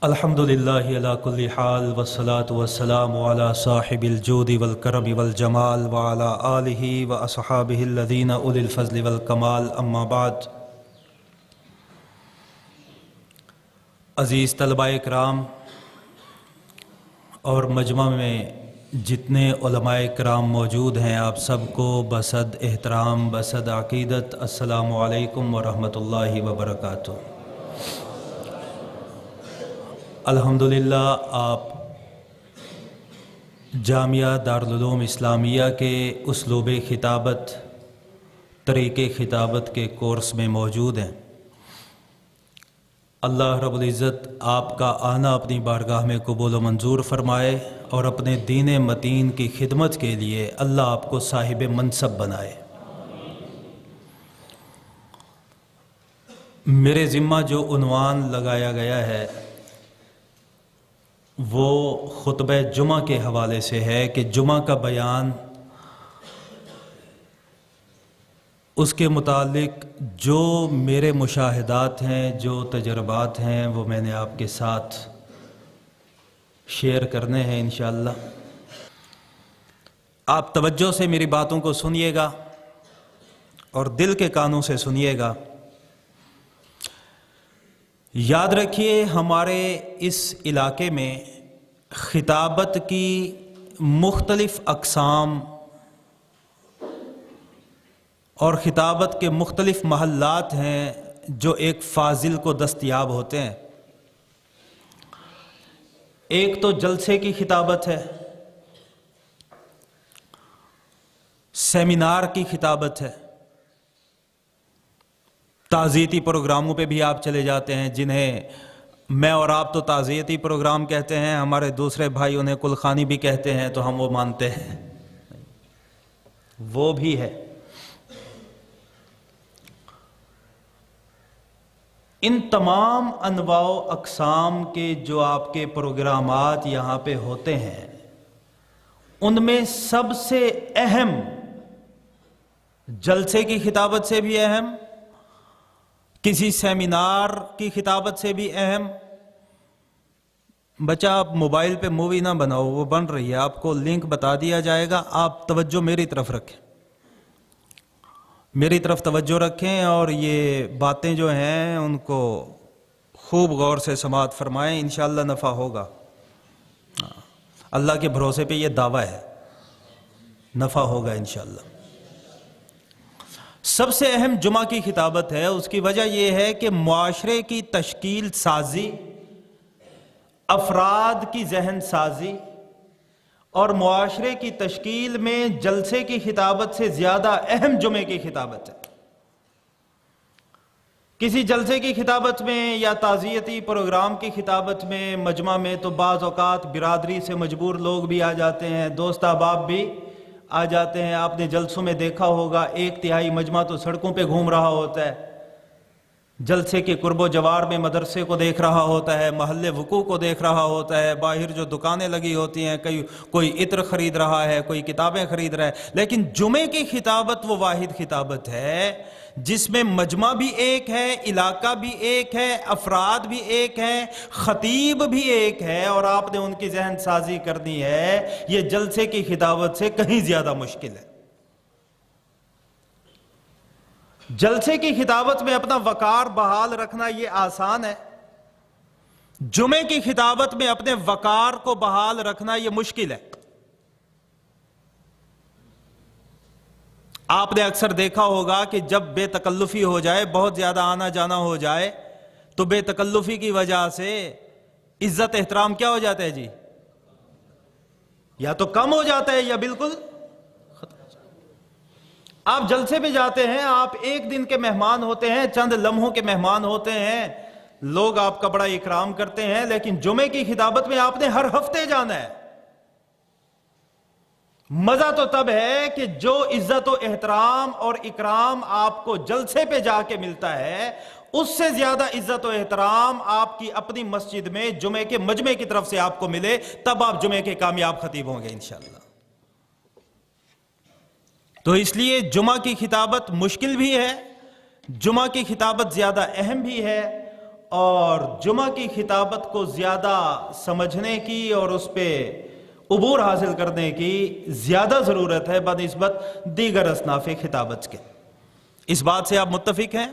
الحمدللہ علی کل حال والصلاة والسلام علی صاحب الجود والکرم والجمال وعلی آلہ واصحابہ الذین اولی الفضل والکمال اما بعد۔ عزیز طلباء کرام اور مجمع میں جتنے علماء کرام موجود ہیں، آپ سب کو بصد احترام بصد عقیدت السلام علیکم ورحمۃ اللہ وبرکاتہ۔ الحمدللہ آپ جامعہ دارالعلوم اسلامیہ کے اسلوب خطابت طریق خطابت کے کورس میں موجود ہیں۔ اللہ رب العزت آپ کا آنا اپنی بارگاہ میں قبول و منظور فرمائے اور اپنے دین متین کی خدمت کے لیے اللہ آپ کو صاحب منصب بنائے۔ میرے ذمہ جو عنوان لگایا گیا ہے وہ خطبہ جمعہ کے حوالے سے ہے کہ جمعہ کا بیان اس کے متعلق جو میرے مشاہدات ہیں، جو تجربات ہیں، وہ میں نے آپ کے ساتھ شیئر کرنے ہیں انشاءاللہ۔ آپ توجہ سے میری باتوں کو سنیے گا اور دل کے کانوں سے سنیے گا۔ یاد رکھیے، ہمارے اس علاقے میں خطابت کی مختلف اقسام اور خطابت کے مختلف محلات ہیں جو ایک فاضل کو دستیاب ہوتے ہیں۔ ایک تو جلسے کی خطابت ہے، سیمینار کی خطابت ہے، تعزیتی پروگراموں پہ بھی آپ چلے جاتے ہیں، جنہیں میں اور آپ تو تعزیتی پروگرام کہتے ہیں، ہمارے دوسرے بھائی انہیں کلخانی بھی کہتے ہیں، تو ہم وہ مانتے ہیں، وہ بھی ہے۔ ان تمام انواع و اقسام کے جو آپ کے پروگرامات یہاں پہ ہوتے ہیں، ان میں سب سے اہم، جلسے کی خطابت سے بھی اہم، کسی سیمینار کی خطابت سے بھی اہم، بچہ آپ موبائل پہ مووی نہ بناؤ، وہ بن رہی ہے، آپ کو لنک بتا دیا جائے گا، آپ توجہ میری طرف رکھیں، میری طرف توجہ رکھیں اور یہ باتیں جو ہیں ان کو خوب غور سے سماعت فرمائیں، انشاءاللہ نفع ہوگا۔ اللہ کے بھروسے پہ یہ دعویٰ ہے، نفع ہوگا انشاءاللہ۔ سب سے اہم جمعہ کی خطابت ہے، اس کی وجہ یہ ہے کہ معاشرے کی تشکیل سازی، افراد کی ذہن سازی اور معاشرے کی تشکیل میں جلسے کی خطابت سے زیادہ اہم جمعے کی خطابت ہے۔ کسی جلسے کی خطابت میں یا تعزیتی پروگرام کی خطابت میں، مجمع میں تو بعض اوقات برادری سے مجبور لوگ بھی آ جاتے ہیں، دوست احباب بھی آ جاتے ہیں۔ آپ نے جلسوں میں دیکھا ہوگا، ایک تہائی مجمع تو سڑکوں پہ گھوم رہا ہوتا ہے، جلسے کے قرب و جوار میں مدرسے کو دیکھ رہا ہوتا ہے، محلے وقوع کو دیکھ رہا ہوتا ہے، باہر جو دکانیں لگی ہوتی ہیں، کوئی عطر خرید رہا ہے، کوئی کتابیں خرید رہا ہے۔ لیکن جمعے کی خطابت وہ واحد خطابت ہے جس میں مجمع بھی ایک ہے، علاقہ بھی ایک ہے، افراد بھی ایک ہیں، خطیب بھی ایک ہے، اور آپ نے ان کی ذہن سازی کرنی ہے۔ یہ جلسے کی خطابت سے کہیں زیادہ مشکل ہے۔ جلسے کی خطابت میں اپنا وقار بحال رکھنا یہ آسان ہے، جمعے کی خطابت میں اپنے وقار کو بحال رکھنا یہ مشکل ہے۔ آپ نے اکثر دیکھا ہوگا کہ جب بے تکلفی ہو جائے، بہت زیادہ آنا جانا ہو جائے، تو بے تکلفی کی وجہ سے عزت احترام کیا ہو جاتا ہے جی؟ یا تو کم ہو جاتا ہے یا بالکل ختم ہو جاتا ہے۔ آپ جلسے پہ جاتے ہیں، آپ ایک دن کے مہمان ہوتے ہیں، چند لمحوں کے مہمان ہوتے ہیں، لوگ آپ کا بڑا اکرام کرتے ہیں، لیکن جمعے کی خطابت میں آپ نے ہر ہفتے جانا ہے۔ مزہ تو تب ہے کہ جو عزت و احترام اور اکرام آپ کو جلسے پہ جا کے ملتا ہے، اس سے زیادہ عزت و احترام آپ کی اپنی مسجد میں جمعے کے مجمع کی طرف سے آپ کو ملے، تب آپ جمعے کے کامیاب خطیب ہوں گے انشاءاللہ۔ تو اس لیے جمعہ کی خطابت مشکل بھی ہے، جمعہ کی خطابت زیادہ اہم بھی ہے، اور جمعہ کی خطابت کو زیادہ سمجھنے کی اور اس پہ عبور حاصل کرنے کی زیادہ ضرورت ہے بنسبت دیگر اصناف خطابت کے۔ اس بات سے آپ متفق ہیں؟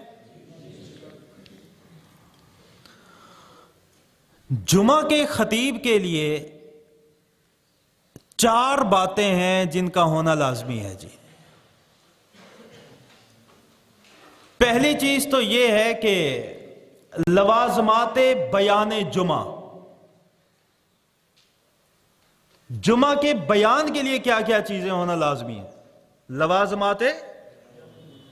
جمعہ کے خطیب کے لیے 4 باتیں ہیں جن کا ہونا لازمی ہے جی۔ پہلی چیز تو یہ ہے کہ لوازمات بیان جمعہ، جمعہ کے بیان کے لیے کیا کیا چیزیں ہونا لازمی ہیں، لوازمات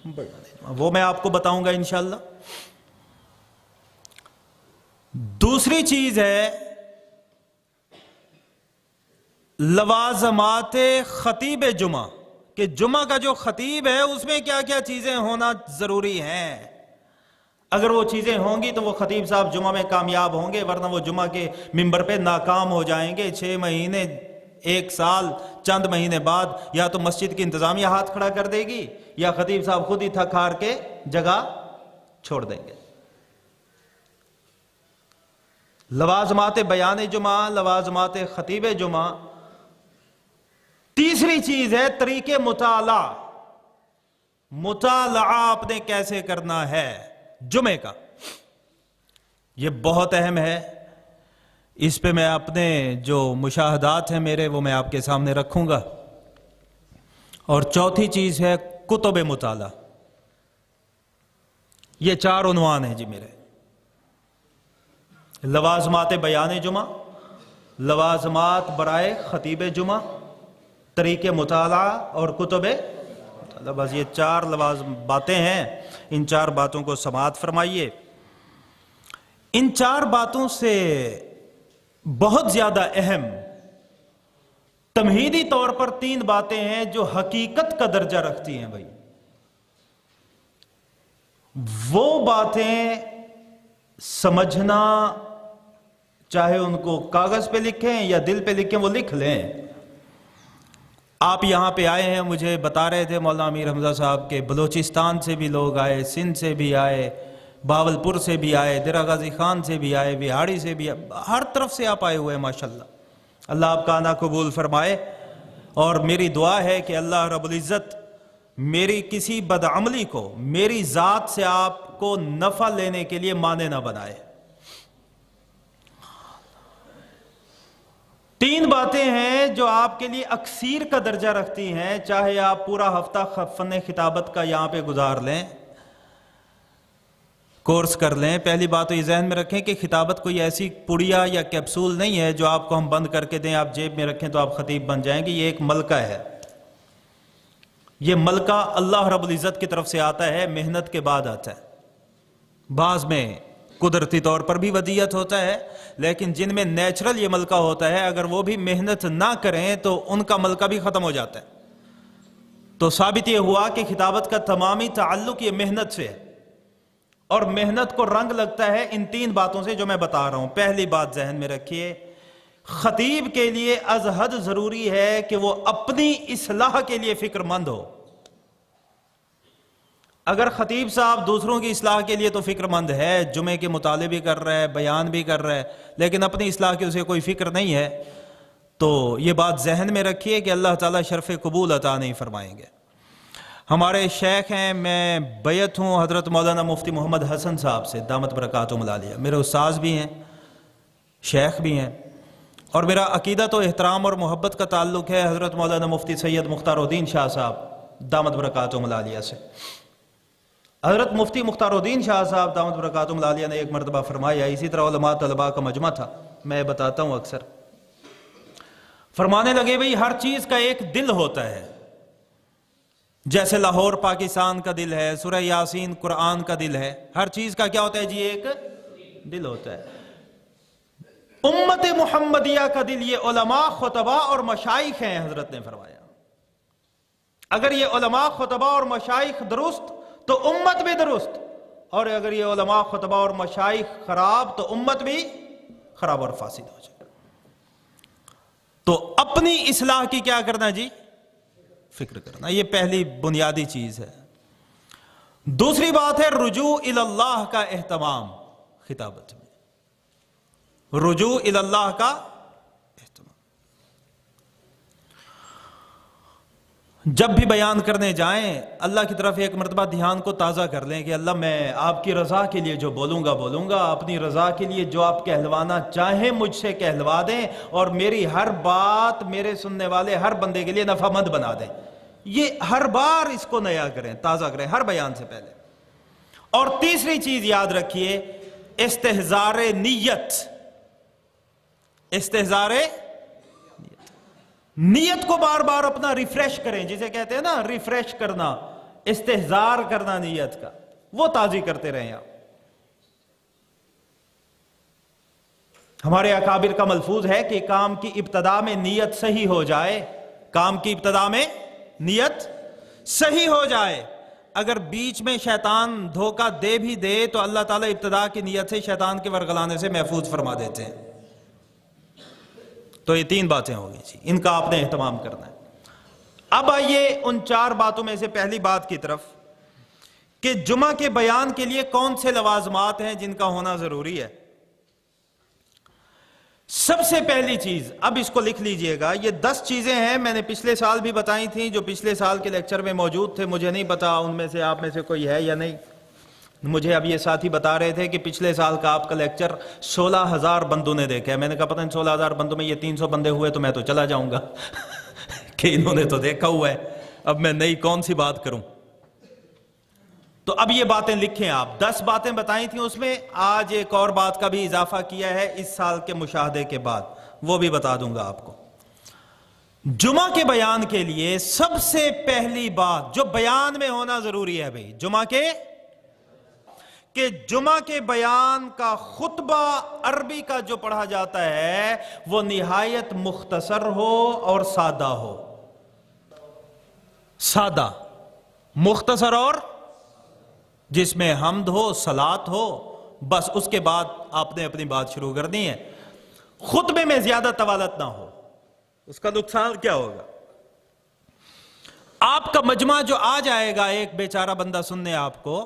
بیان جمعہ، وہ میں آپ کو بتاؤں گا انشاءاللہ۔ دوسری چیز ہے لوازمات خطیب جمعہ، کہ جمعہ کا جو خطیب ہے اس میں کیا کیا چیزیں ہونا ضروری ہیں۔ اگر وہ چیزیں ہوں گی تو وہ خطیب صاحب جمعہ میں کامیاب ہوں گے، ورنہ وہ جمعہ کے ممبر پہ ناکام ہو جائیں گے۔ 6 مہینے، 1 سال، چند مہینے بعد یا تو مسجد کی انتظامیہ ہاتھ کھڑا کر دے گی یا خطیب صاحب خود ہی تھک ہار کے جگہ چھوڑ دیں گے۔ لوازمات بیان جمعہ، لوازمات خطیب جمعہ۔ تیسری چیز ہے طریقے مطالعہ، مطالعہ آپ نے کیسے کرنا ہے جمعے کا، یہ بہت اہم ہے۔ اس پہ میں اپنے جو مشاہدات ہیں میرے وہ میں آپ کے سامنے رکھوں گا۔ اور چوتھی چیز ہے کتب مطالعہ۔ یہ 4 عنوان ہیں جی میرے، لوازمات بیان جمعہ، لوازمات برائے خطیب جمعہ، طریقے مطالعہ اور کتب مطالعہ۔ بس یہ 4 باتیں ہیں، ان 4 باتوں کو سماعت فرمائیے۔ ان 4 باتوں سے بہت زیادہ اہم تمہیدی طور پر 3 باتیں ہیں جو حقیقت کا درجہ رکھتی ہیں بھائی۔ وہ باتیں سمجھنا، چاہے ان کو کاغذ پہ لکھیں یا دل پہ لکھیں، وہ لکھ لیں۔ آپ یہاں پہ آئے ہیں، مجھے بتا رہے تھے مولانا امیر حمزہ صاحب کے بلوچستان سے بھی لوگ آئے، سندھ سے بھی آئے، باولپور سے بھی آئے، درہ غازی خان سے بھی آئے، بہاڑی سے بھی آئے، ہر طرف سے آپ آئے ہوئے ہیں ماشاءاللہ۔ اللہ آپ کا آنا قبول فرمائے، اور میری دعا ہے کہ اللہ رب العزت میری کسی بدعملی کو میری ذات سے آپ کو نفع لینے کے لیے مانع نہ بنائے۔ 3 باتیں ہیں جو آپ کے لیے اکثیر کا درجہ رکھتی ہیں، چاہے آپ پورا ہفتہ فن خطابت کا یہاں پہ گزار لیں، کورس کر لیں۔ پہلی بات تو یہ ذہن میں رکھیں کہ خطابت کوئی ایسی پڑیا یا کیپسول نہیں ہے جو آپ کو ہم بند کر کے دیں، آپ جیب میں رکھیں تو آپ خطیب بن جائیں گے۔ یہ ایک ملکہ ہے، یہ ملکہ اللہ رب العزت کی طرف سے آتا ہے، محنت کے بعد آتا ہے۔ بعض میں قدرتی طور پر بھی ودیت ہوتا ہے، لیکن جن میں نیچرل یہ ملکہ ہوتا ہے، اگر وہ بھی محنت نہ کریں تو ان کا ملکہ بھی ختم ہو جاتا ہے۔ تو ثابت یہ ہوا کہ خطابت کا تمامی تعلق یہ محنت سے ہے، اور محنت کو رنگ لگتا ہے ان 3 باتوں سے جو میں بتا رہا ہوں۔ پہلی بات ذہن میں رکھیے، خطیب کے لیے از حد ضروری ہے کہ وہ اپنی اصلاح کے لیے فکر مند ہو۔ اگر خطیب صاحب دوسروں کی اصلاح کے لیے تو فکر مند ہے، جمعے کے مطالعے بھی کر رہا ہے، بیان بھی کر رہا ہے، لیکن اپنی اصلاح کی اسے کوئی فکر نہیں ہے، تو یہ بات ذہن میں رکھیے کہ اللہ تعالیٰ شرف قبول عطا نہیں فرمائیں گے۔ ہمارے شیخ ہیں، میں بیعت ہوں حضرت مولانا مفتی محمد حسن صاحب سے، دامت برکاتہم العالیہ، میرے استاذ بھی ہیں، شیخ بھی ہیں، اور میرا عقیدت و احترام اور محبت کا تعلق ہے حضرت مولانا مفتی سید مختار الدین شاہ صاحب دامت برکاتہم العالیہ سے۔ حضرت مفتی مختار الدین شاہ صاحب دامت برکاتہم العالیہ نے ایک مرتبہ فرمایا، اسی طرح علماء طلباء کا مجمع تھا، میں بتاتا ہوں اکثر، فرمانے لگے بھئی ہر چیز کا ایک دل ہوتا ہے، جیسے لاہور پاکستان کا دل ہے، سورہ یاسین قرآن کا دل ہے، ہر چیز کا کیا ہوتا ہے جی؟ ایک دل ہوتا ہے۔ امت محمدیہ کا دل یہ علماء، خطباء اور مشائخ ہیں، حضرت نے فرمایا۔ اگر یہ علماء، خطباء اور مشائخ درست تو امت بھی درست، اور اگر یہ علماء، خطباء اور مشائخ خراب تو امت بھی خراب اور فاسد ہو جائے۔ تو اپنی اصلاح کی کیا کرنا جی؟ فکر کرنا، یہ پہلی بنیادی چیز ہے۔ دوسری بات ہے رجوع الی اللہ کا اہتمام۔ خطابت میں، رجوع الی اللہ کا اہتمام۔ جب بھی بیان کرنے جائیں اللہ کی طرف ایک مرتبہ دھیان کو تازہ کر لیں کہ اللہ میں آپ کی رضا کے لیے جو بولوں گا، اپنی رضا کے لیے جو آپ کہلوانا چاہیں مجھ سے کہلوا دیں، اور میری ہر بات میرے سننے والے ہر بندے کے لیے نفع مند بنا دیں۔ یہ ہر بار اس کو نیا کریں، تازہ کریں ہر بیان سے پہلے۔ اور تیسری چیز یاد رکھیے، استحضار نیت۔ استحضار نیت کو بار بار اپنا ریفریش کریں، جسے کہتے ہیں نا ریفریش کرنا، استحضار کرنا نیت کا، وہ تازی کرتے رہیں آپ۔ ہمارے اکابر کا ملفوظ ہے کہ کام کی ابتدا میں نیت صحیح ہو جائے، کام کی ابتدا میں نیت صحیح ہو جائے، اگر بیچ میں شیطان دھوکہ دے بھی دے تو اللہ تعالیٰ ابتدا کی نیت سے شیطان کے ورگلانے سے محفوظ فرما دیتے ہیں۔ تو یہ 3 باتیں ہوگی جی، ان کا آپ نے اہتمام کرنا ہے۔ اب آئیے ان 4 باتوں میں سے پہلی بات کی طرف کہ جمعہ کے بیان کے لیے کون سے لوازمات ہیں جن کا ہونا ضروری ہے۔ سب سے پہلی چیز، اب اس کو لکھ لیجئے گا، یہ 10 چیزیں ہیں، میں نے پچھلے سال بھی بتائی تھیں، جو پچھلے سال کے لیکچر میں موجود تھے، مجھے نہیں پتا ان میں سے آپ میں سے کوئی ہے یا نہیں۔ مجھے اب یہ ساتھی بتا رہے تھے کہ پچھلے سال کا آپ کا لیکچر 16,000 بندوں نے دیکھا ہے۔ میں نے کہا پتہ نہیں 16,000 بندوں میں یہ 300 بندے ہوئے تو میں تو چلا جاؤں گا کہ انہوں نے تو دیکھا ہوا ہے، اب میں نئی کون سی بات کروں۔ تو اب یہ باتیں لکھیں آپ، 10 باتیں بتائی تھیں، اس میں آج ایک اور بات کا بھی اضافہ کیا ہے اس سال کے مشاہدے کے بعد، وہ بھی بتا دوں گا آپ کو۔ جمعہ کے بیان کے لیے سب سے پہلی بات جو بیان میں ہونا ضروری ہے بھئی، جمعہ کے بیان کا خطبہ عربی کا جو پڑھا جاتا ہے وہ نہایت مختصر ہو اور سادہ ہو۔ سادہ، مختصر، اور جس میں حمد ہو، صلاۃ ہو، بس اس کے بعد آپ نے اپنی بات شروع کرنی ہے۔ خطبے میں زیادہ طوالت نہ ہو، اس کا نقصان کیا ہوگا؟ آپ کا مجمع جو آ جائے گا ایک بیچارہ بندہ سننے، آپ کو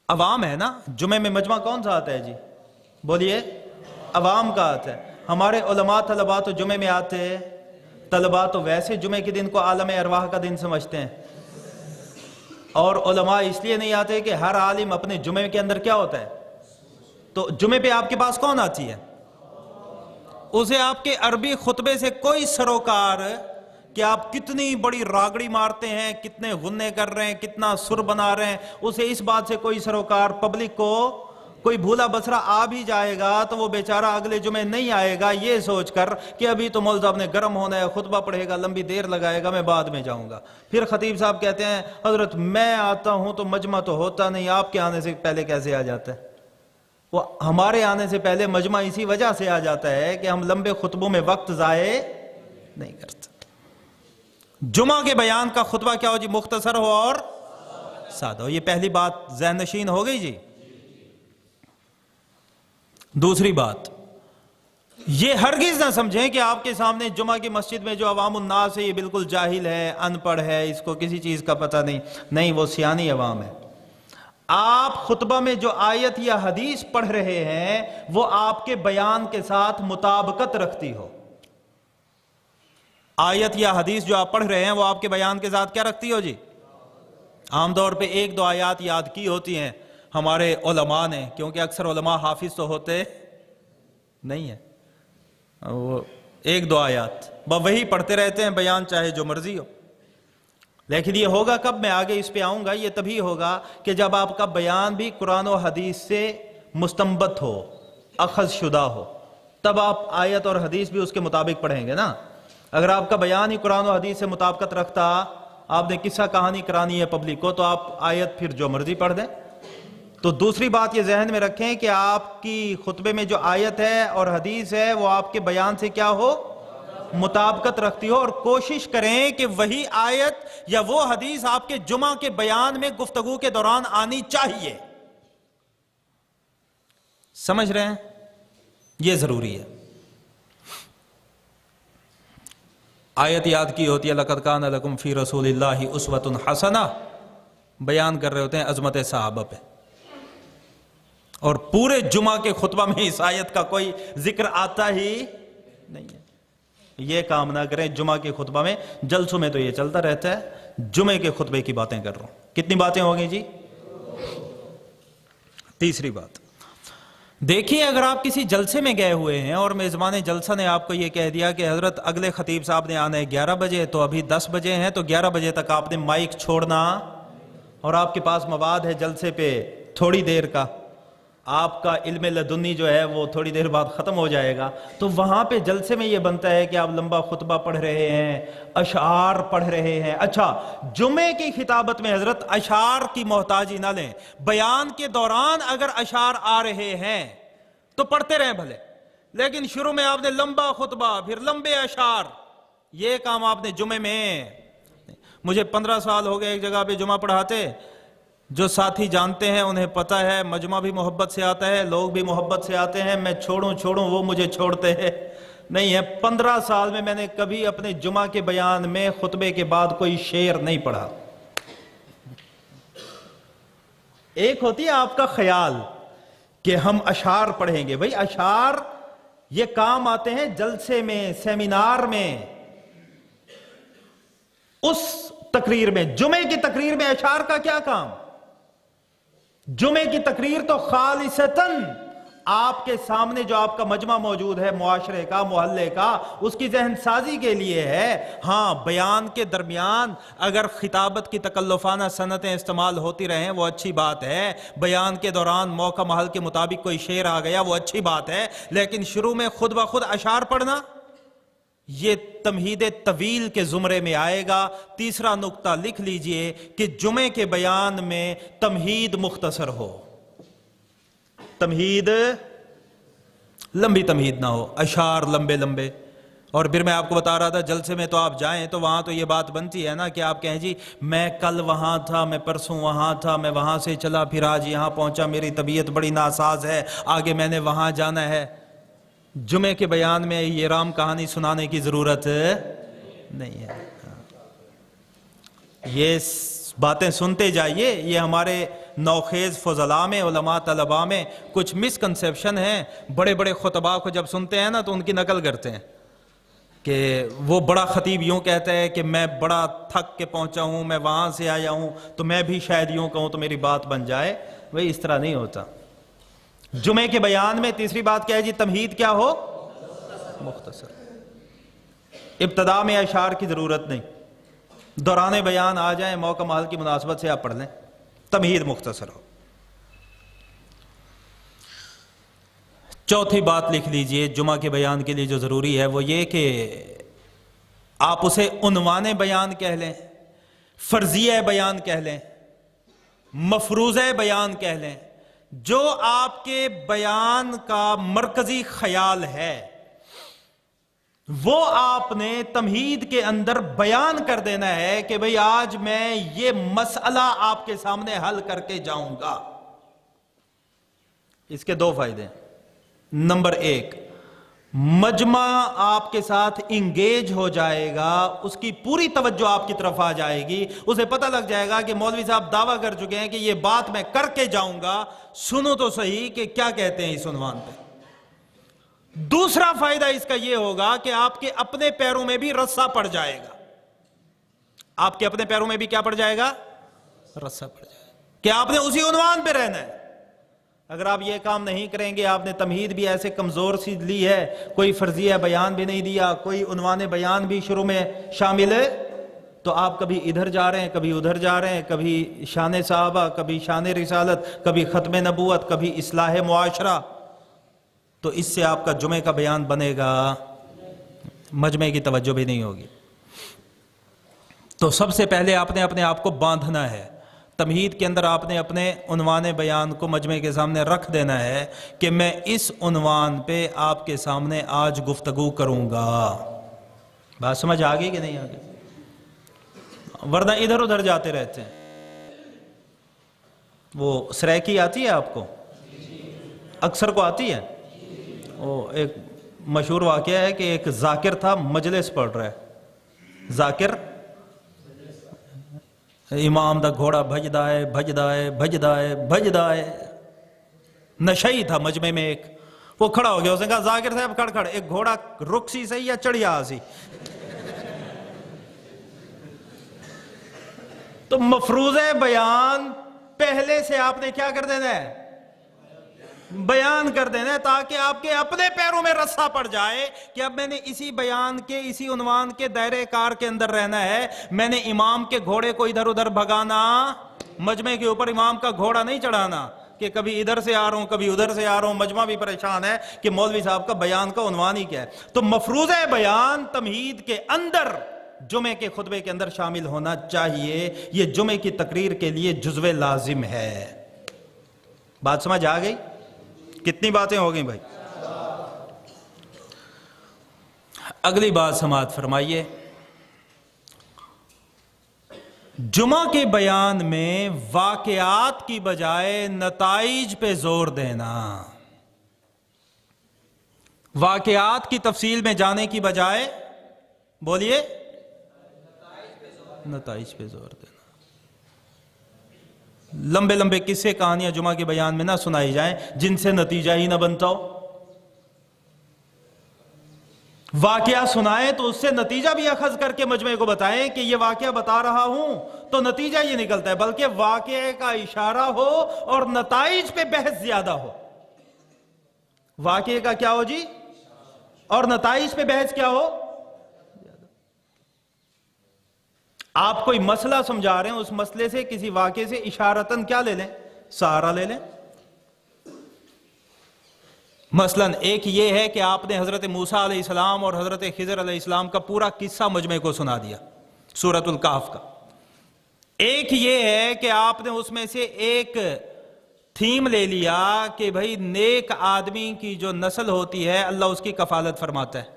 عوام ہے نا، جمعے میں مجمع کون سا آتا ہے جی؟ بولیے، عوام کا آتا ہے۔ ہمارے علماء طلباء تو جمعے میں آتے ہیں، طلباء تو ویسے جمعے کے دن کو عالم ارواح کا دن سمجھتے ہیں، اور علماء اس لیے نہیں آتے کہ ہر عالم اپنے جمعے کے اندر کیا ہوتا ہے، تو جمعے پہ آپ کے پاس کون آتی ہے؟ اسے آپ کے عربی خطبے سے کوئی سروکار کہ آپ کتنی بڑی راگڑی مارتے ہیں، کتنے غنے کر رہے ہیں، کتنا سر بنا رہے ہیں، اسے اس بات سے کوئی سروکار، پبلک کو کوئی بھولا بسرا آ بھی جائے گا تو وہ بیچارہ اگلے جمعے نہیں آئے گا یہ سوچ کر کہ ابھی تو مولوی صاحب نے گرم ہونا ہے، خطبہ پڑھے گا، لمبی دیر لگائے گا، میں بعد میں جاؤں گا۔ پھر خطیب صاحب کہتے ہیں حضرت میں آتا ہوں تو مجمع تو ہوتا نہیں، آپ کے آنے سے پہلے کیسے آ جاتا ہے؟ وہ ہمارے آنے سے پہلے مجمع اسی وجہ سے آ جاتا ہے کہ ہم لمبے خطبوں میں وقت ضائع نہیں کرتے۔ جمعہ کے بیان کا خطبہ کیا ہو جی؟ مختصر ہو اور سادہ ہو۔ یہ پہلی بات ذہن نشین ہو گئی جی۔ دوسری بات، یہ ہرگز نہ سمجھیں کہ آپ کے سامنے جمعہ کی مسجد میں جو عوام الناس ہے یہ بالکل جاہل ہے، ان پڑھ ہے، اس کو کسی چیز کا پتہ نہیں، وہ سیانی عوام ہے۔ آپ خطبہ میں جو آیت یا حدیث پڑھ رہے ہیں وہ آپ کے بیان کے ساتھ مطابقت رکھتی ہو۔ آیت یا حدیث جو آپ پڑھ رہے ہیں وہ آپ کے بیان کے ساتھ کیا رکھتی ہو جی؟ عام طور پہ 1-2 آیات یاد کی ہوتی ہیں ہمارے علماء نے، کیونکہ اکثر علماء حافظ تو ہوتے نہیں ہیں، وہ 1-2 آیات وہی پڑھتے رہتے ہیں، بیان چاہے جو مرضی ہو۔ لیکن یہ ہوگا کب؟ میں آگے اس پہ آؤں گا، یہ تبھی ہوگا کہ جب آپ کا بیان بھی قرآن و حدیث سے مستنبط ہو، اخذ شدہ ہو، تب آپ آیت اور حدیث بھی اس کے مطابق پڑھیں گے نا۔ اگر آپ کا بیان ہی قرآن و حدیث سے مطابقت رکھتا، آپ نے قصہ کہانی کرانی ہے پبلک کو، تو آپ آیت پھر جو مرضی پڑھ دیں۔ تو دوسری بات یہ ذہن میں رکھیں کہ آپ کی خطبے میں جو آیت ہے اور حدیث ہے وہ آپ کے بیان سے کیا ہو؟ مطابقت رکھتی ہو، اور کوشش کریں کہ وہی آیت یا وہ حدیث آپ کے جمعہ کے بیان میں گفتگو کے دوران آنی چاہیے۔ سمجھ رہے ہیں؟ یہ ضروری ہے۔ آیت یاد کی ہوتی ہے لَقَدْ كَانَ لَكُمْ فِي رَسُولِ اللَّهِ أُسْوَةٌ حَسَنَةٌ، بیان کر رہے ہوتے ہیں عظمت صحابہ پہ۔ اور پورے جمعہ کے خطبہ میں اس آیت کا کوئی ذکر آتا ہی نہیں ہے۔ یہ کام نہ کریں، جمعہ کے خطبہ میں، جلسوں میں تو یہ چلتا رہتا ہے، جمعے کے خطبے کی باتیں کر رہا ہوں۔ کتنی باتیں ہو گئی جی؟ تیسری بات، دیکھیے اگر آپ کسی جلسے میں گئے ہوئے ہیں اور میزبان جلسہ نے آپ کو یہ کہہ دیا کہ حضرت اگلے خطیب صاحب نے آنا ہے 11 بجے، تو ابھی 10 بجے ہیں، تو 11 بجے تک آپ نے مائک چھوڑنا، اور آپ کے پاس مواد ہے جلسے پہ تھوڑی دیر کا، آپ کا علم لدنی جو ہے وہ تھوڑی دیر بعد ختم ہو جائے گا، تو وہاں پہ جلسے میں یہ بنتا ہے کہ آپ لمبا خطبہ پڑھ رہے ہیں، اشعار پڑھ رہے ہیں۔ اچھا، جمعے کی خطابت میں حضرت اشعار کی محتاجی نہ لیں، بیان کے دوران اگر اشعار آ رہے ہیں تو پڑھتے رہیں بھلے، لیکن شروع میں آپ نے لمبا خطبہ پھر لمبے اشعار، یہ کام آپ نے جمعے میں۔ مجھے 15 سال ہو گئے ایک جگہ پہ جمعہ پڑھاتے، جو ساتھی جانتے ہیں انہیں پتہ ہے مجمع بھی محبت سے آتا ہے، لوگ بھی محبت سے آتے ہیں، میں چھوڑوں وہ مجھے چھوڑتے ہیں نہیں ہے۔ 15 سال میں نے کبھی اپنے جمعہ کے بیان میں خطبے کے بعد کوئی شعر نہیں پڑھا۔ ایک ہوتی ہے آپ کا خیال کہ ہم اشعار پڑھیں گے، بھئی اشعار یہ کام آتے ہیں جلسے میں، سیمینار میں، اس تقریر میں۔ جمعے کی تقریر میں اشعار کا کیا کام؟ جمعے کی تقریر تو خالصتاً آپ کے سامنے جو آپ کا مجمع موجود ہے، معاشرے کا، محلے کا، اس کی ذہن سازی کے لیے ہے۔ ہاں، بیان کے درمیان اگر خطابت کی تکلفانہ صنعتیں استعمال ہوتی رہیں وہ اچھی بات ہے، بیان کے دوران موقع محل کے مطابق کوئی شعر آ گیا وہ اچھی بات ہے، لیکن شروع میں خود بخود اشعار پڑھنا یہ تمہید طویل کے زمرے میں آئے گا۔ تیسرا نقطہ لکھ لیجئے کہ جمعے کے بیان میں تمہید مختصر ہو، تمہید لمبی تمہید نہ ہو، اشعار لمبے لمبے۔ اور پھر میں آپ کو بتا رہا تھا جلسے میں تو آپ جائیں تو وہاں تو یہ بات بنتی ہے نا کہ آپ کہیں جی میں کل وہاں تھا، میں پرسوں وہاں تھا، میں وہاں سے چلا پھر آج یہاں پہنچا، میری طبیعت بڑی ناساز ہے، آگے میں نے وہاں جانا ہے۔ جمعے کے بیان میں یہ رام کہانی سنانے کی ضرورت نہیں ہے۔ یہ باتیں سنتے جائیے، یہ ہمارے نوخیز فضلاء میں، علماء طلباء میں کچھ مسکنسیپشن ہیں۔ بڑے بڑے خطباء کو جب سنتے ہیں نا تو ان کی نقل کرتے ہیں کہ وہ بڑا خطیب یوں کہتا ہے کہ میں بڑا تھک کے پہنچا ہوں، میں وہاں سے آیا ہوں، تو میں بھی شاید یوں کہوں تو میری بات بن جائے۔ وہی اس طرح نہیں ہوتا۔ جمعے کے بیان میں تیسری بات کیا ہے جی؟ تمہید کیا ہو؟ مختصر۔ ابتدا میں اشعار کی ضرورت نہیں، دوران بیان آ جائیں، موقع محل کی مناسبت سے آپ پڑھ لیں، تمہید مختصر ہو۔ چوتھی بات لکھ لیجئے جمعہ کے بیان کے لیے جو ضروری ہے وہ یہ کہ آپ اسے عنوان بیان کہہ لیں، فرضیہ بیان کہہ لیں، مفروضہ بیان کہہ لیں، جو آپ کے بیان کا مرکزی خیال ہے وہ آپ نے تمہید کے اندر بیان کر دینا ہے کہ بھئی آج میں یہ مسئلہ آپ کے سامنے حل کر کے جاؤں گا۔ اس کے دو فائدے ہیں۔ نمبر ایک، مجمع آپ کے ساتھ انگیج ہو جائے گا، اس کی پوری توجہ آپ کی طرف آ جائے گی، اسے پتہ لگ جائے گا کہ مولوی صاحب دعویٰ کر چکے ہیں کہ یہ بات میں کر کے جاؤں گا، سنو تو صحیح کہ کیا کہتے ہیں اس عنوان پہ۔ دوسرا فائدہ اس کا یہ ہوگا کہ آپ کے اپنے پیروں میں بھی رسا پڑ جائے گا۔ آپ کے اپنے پیروں میں بھی کیا پڑ جائے گا؟ رسا پڑ جائے گا کہ آپ نے اسی عنوان پہ رہنا ہے۔ اگر آپ یہ کام نہیں کریں گے، آپ نے تمہید بھی ایسے کمزور سی لی ہے، کوئی فرضیہ بیان بھی نہیں دیا، کوئی عنوان بیان بھی شروع میں شامل ہے، تو آپ کبھی ادھر جا رہے ہیں، کبھی ادھر جا رہے ہیں، کبھی شان صحابہ، کبھی شان رسالت، کبھی ختم نبوت، کبھی اصلاح معاشرہ، تو اس سے آپ کا جمعے کا بیان بنے گا، مجمع کی توجہ بھی نہیں ہوگی۔ تو سب سے پہلے آپ نے اپنے آپ کو باندھنا ہے، تمہید کے اندر آپ نے اپنے عنوان بیان کو مجمع کے سامنے رکھ دینا ہے کہ میں اس عنوان پہ آپ کے سامنے آج گفتگو کروں گا۔ بات سمجھ آگئی کہ نہیں آگئی؟ ورنہ ادھر ادھر جاتے رہتے ہیں۔ وہ سریکی آتی ہے آپ کو؟ اکثر کو آتی ہے؟ وہ ایک مشہور واقعہ ہے کہ ایک ذاکر تھا، مجلس پڑھ رہا ہے، ذاکر امام دا گھوڑا بھجدا ہے، بھجدا ہے، بھجدا ہے، بھجدا ہے، نشئی تھا مجمع میں ایک، وہ کھڑا ہو گیا، اس نے کہا ذاکر صاحب کھڑ، ایک گھوڑا رک سی صحیح یا چڑیا سی؟ تو مفروض بیان پہلے سے آپ نے کیا کر دینا ہے؟ بیان کر دینا ہے، تاکہ آپ کے اپنے پیروں میں رسا پڑ جائے کہ اب میں نے اسی بیان کے، اسی عنوان کے دائرے کار کے اندر رہنا ہے، میں نے امام کے گھوڑے کو ادھر ادھر بھگانا، مجمع کے اوپر امام کا گھوڑا نہیں چڑھانا کہ کبھی ادھر سے آ رہا ہوں کبھی ادھر سے آ رہا ہوں، مجمع بھی پریشان ہے کہ مولوی صاحب کا بیان کا عنوان ہی کیا ہے۔ تو مفروض بیان تمہید کے اندر جمعے کے خطبے کے اندر شامل ہونا چاہیے، یہ جمعے کی تقریر کے لیے جزو لازم ہے۔ بات سمجھ آ گئی؟ کتنی باتیں ہو گئیں بھائی؟ اگلی بات سماعت فرمائیے، جمعہ کے بیان میں واقعات کی بجائے نتائج پہ زور دینا، واقعات کی تفصیل میں جانے کی بجائے بولیے نتائج پہ زور دینا۔ لمبے لمبے قصے کہانیاں جمعہ کے بیان میں نہ سنائی جائیں جن سے نتیجہ ہی نہ بنتا ہو۔ واقعہ سنائیں تو اس سے نتیجہ بھی اخذ کر کے مجمع کو بتائیں کہ یہ واقعہ بتا رہا ہوں تو نتیجہ یہ نکلتا ہے، بلکہ واقعے کا اشارہ ہو اور نتائج پہ بحث زیادہ ہو۔ واقعے کا کیا ہو جی؟ اور نتائج پہ بحث کیا ہو؟ آپ کوئی مسئلہ سمجھا رہے ہیں، اس مسئلے سے کسی واقعے سے اشارتاً کیا لے لیں؟ سہارا لے لیں۔ مثلاً ایک یہ ہے کہ آپ نے حضرت موسیٰ علیہ السلام اور حضرت خضر علیہ السلام کا پورا قصہ مجمع کو سنا دیا سورۃ الکہف کا۔ ایک یہ ہے کہ آپ نے اس میں سے ایک تھیم لے لیا کہ بھئی نیک آدمی کی جو نسل ہوتی ہے اللہ اس کی کفالت فرماتا ہے۔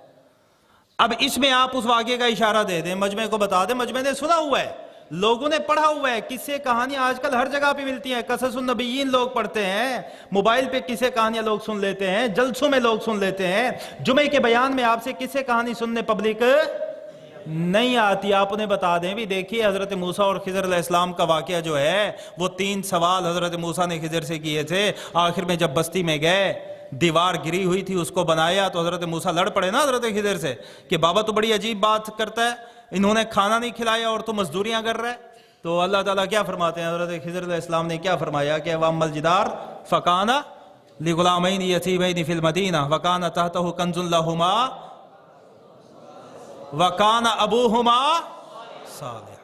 اب اس میں آپ اس واقعے کا اشارہ دے دیں، مجمع کو بتا دیں، مجمع نے سنا ہوا ہے، لوگوں نے پڑھا ہوا ہے، قصے کہانیاں آج کل ہر جگہ پہ ملتی ہیں، قصص النبیین لوگ پڑھتے ہیں، موبائل پہ قصے کہانیاں لوگ سن لیتے ہیں، جلسوں میں لوگ سن لیتے ہیں۔ جمعے کے بیان میں آپ سے قصے کہانی سننے پبلک نہیں آتی، آپ انہیں بتا دیں بھی دیکھیے حضرت موسیٰ اور خضر علیہ السلام کا واقعہ جو ہے وہ 3 سوال حضرت موسیٰ نے خضر سے کیے تھے، آخر میں جب بستی میں گئے دیوار گری ہوئی تھی اس کو بنایا تو حضرت موسیٰ لڑ پڑے نا حضرت خضر سے کہ بابا تو بڑی عجیب بات کرتا ہے، انہوں نے کھانا نہیں کھلایا اور تو مزدوریاں کر رہا ہے۔ تو اللہ تعالیٰ کیا فرماتے ہیں؟ حضرت خضر علیہ السلام نے کیا فرمایا کہ وَأَمَّا الْجِدَارُ فَكَانَ لِغُلَامَيْنِ يَتِيمَيْنِ فِي الْمَدِينَةِ وَكَانَ تَحْتَهُ كَنْزٌ لَهُمَا وَكَانَ أَبُوهُمَا صَالِحًا۔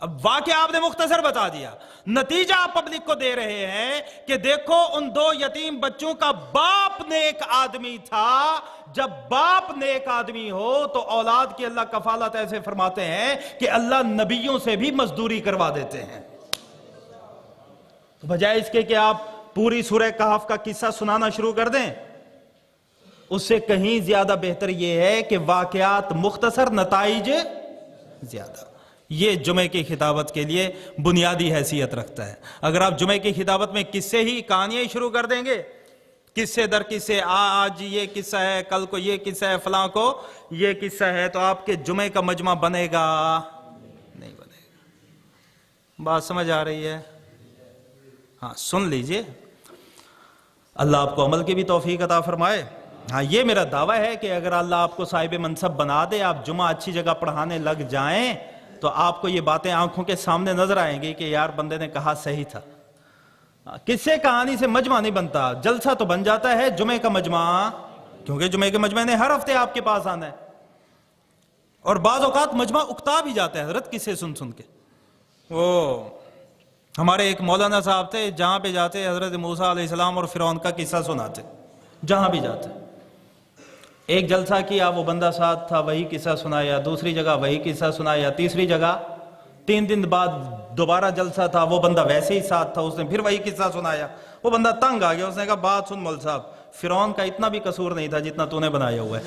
اب واقعہ آپ نے مختصر بتا دیا، نتیجہ آپ پبلک کو دے رہے ہیں کہ دیکھو ان 2 یتیم بچوں کا باپ نیک آدمی تھا، جب باپ نیک آدمی ہو تو اولاد کی اللہ کفالت ایسے فرماتے ہیں کہ اللہ نبیوں سے بھی مزدوری کروا دیتے ہیں۔ تو بجائے اس کے کہ آپ پوری سورہ کہف کا قصہ سنانا شروع کر دیں، اس سے کہیں زیادہ بہتر یہ ہے کہ واقعات مختصر، نتائج زیادہ۔ یہ جمعے کی خطابت کے لیے بنیادی حیثیت رکھتا ہے۔ اگر آپ جمعے کی خطابت میں قصے ہی کہانیاں ہی شروع کر دیں گے، قصے در قصے، آج یہ قصہ ہے، کل کو یہ قصہ ہے، فلاں کو یہ قصہ ہے، تو آپ کے جمعے کا مجمع بنے گا نہیں بنے گا۔ بات سمجھ آ رہی ہے؟ ہاں سن لیجئے، اللہ آپ کو عمل کی بھی توفیق عطا فرمائے۔ ہاں یہ میرا دعویٰ ہے کہ اگر اللہ آپ کو صاحب منصب بنا دے، آپ جمعہ اچھی جگہ پڑھانے لگ جائیں تو آپ کو یہ باتیں آنکھوں کے سامنے نظر آئیں گی کہ یار بندے نے کہا صحیح تھا۔ قصے کہانی سے مجمع نہیں بنتا، جلسہ تو بن جاتا ہے جمعے کا مجمع، کیونکہ جمعے کے مجمع نے ہر ہفتے آپ کے پاس آنا ہے، اور بعض اوقات مجمع اکتا بھی جاتا ہے حضرت قصے سن سن کے۔ ہمارے ایک مولانا صاحب تھے، جہاں پہ جاتے حضرت موسیٰ علیہ السلام اور فرعون کا قصہ سناتے، جہاں بھی جاتے۔ ایک جلسہ کیا، وہ بندہ ساتھ تھا، وہی قصہ سنایا، دوسری جگہ وہی قصہ سنایا، تیسری جگہ 3 دن بعد دوبارہ جلسہ تھا، وہ بندہ ویسے ہی ساتھ تھا، اس نے پھر وہی قصہ سنایا۔ وہ بندہ تنگ آ گیا، اس نے کہا بات سن مول صاحب، فرعون کا اتنا بھی قصور نہیں تھا جتنا تو نے بنایا ہوا ہے۔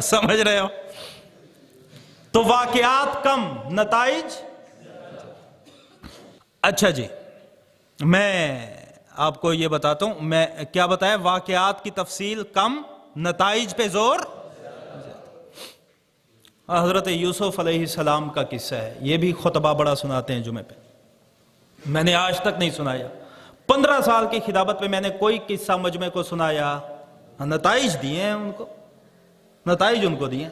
سمجھ رہے ہو؟ تو واقعات کم، نتائج۔ اچھا جی، میں آپ کو یہ بتاتا ہوں، میں کیا بتایا؟ واقعات کی تفصیل کم، نتائج پہ زور۔ حضرت یوسف علیہ السلام کا قصہ ہے، یہ بھی خطبہ بڑا سناتے ہیں جمعے پہ۔ میں نے آج تک نہیں سنایا. 15 سال کی خطابت میں نے کوئی قصہ مجمع کو سنایا. نتائج دیے ہیں ان کو، نتائج ان کو دیے.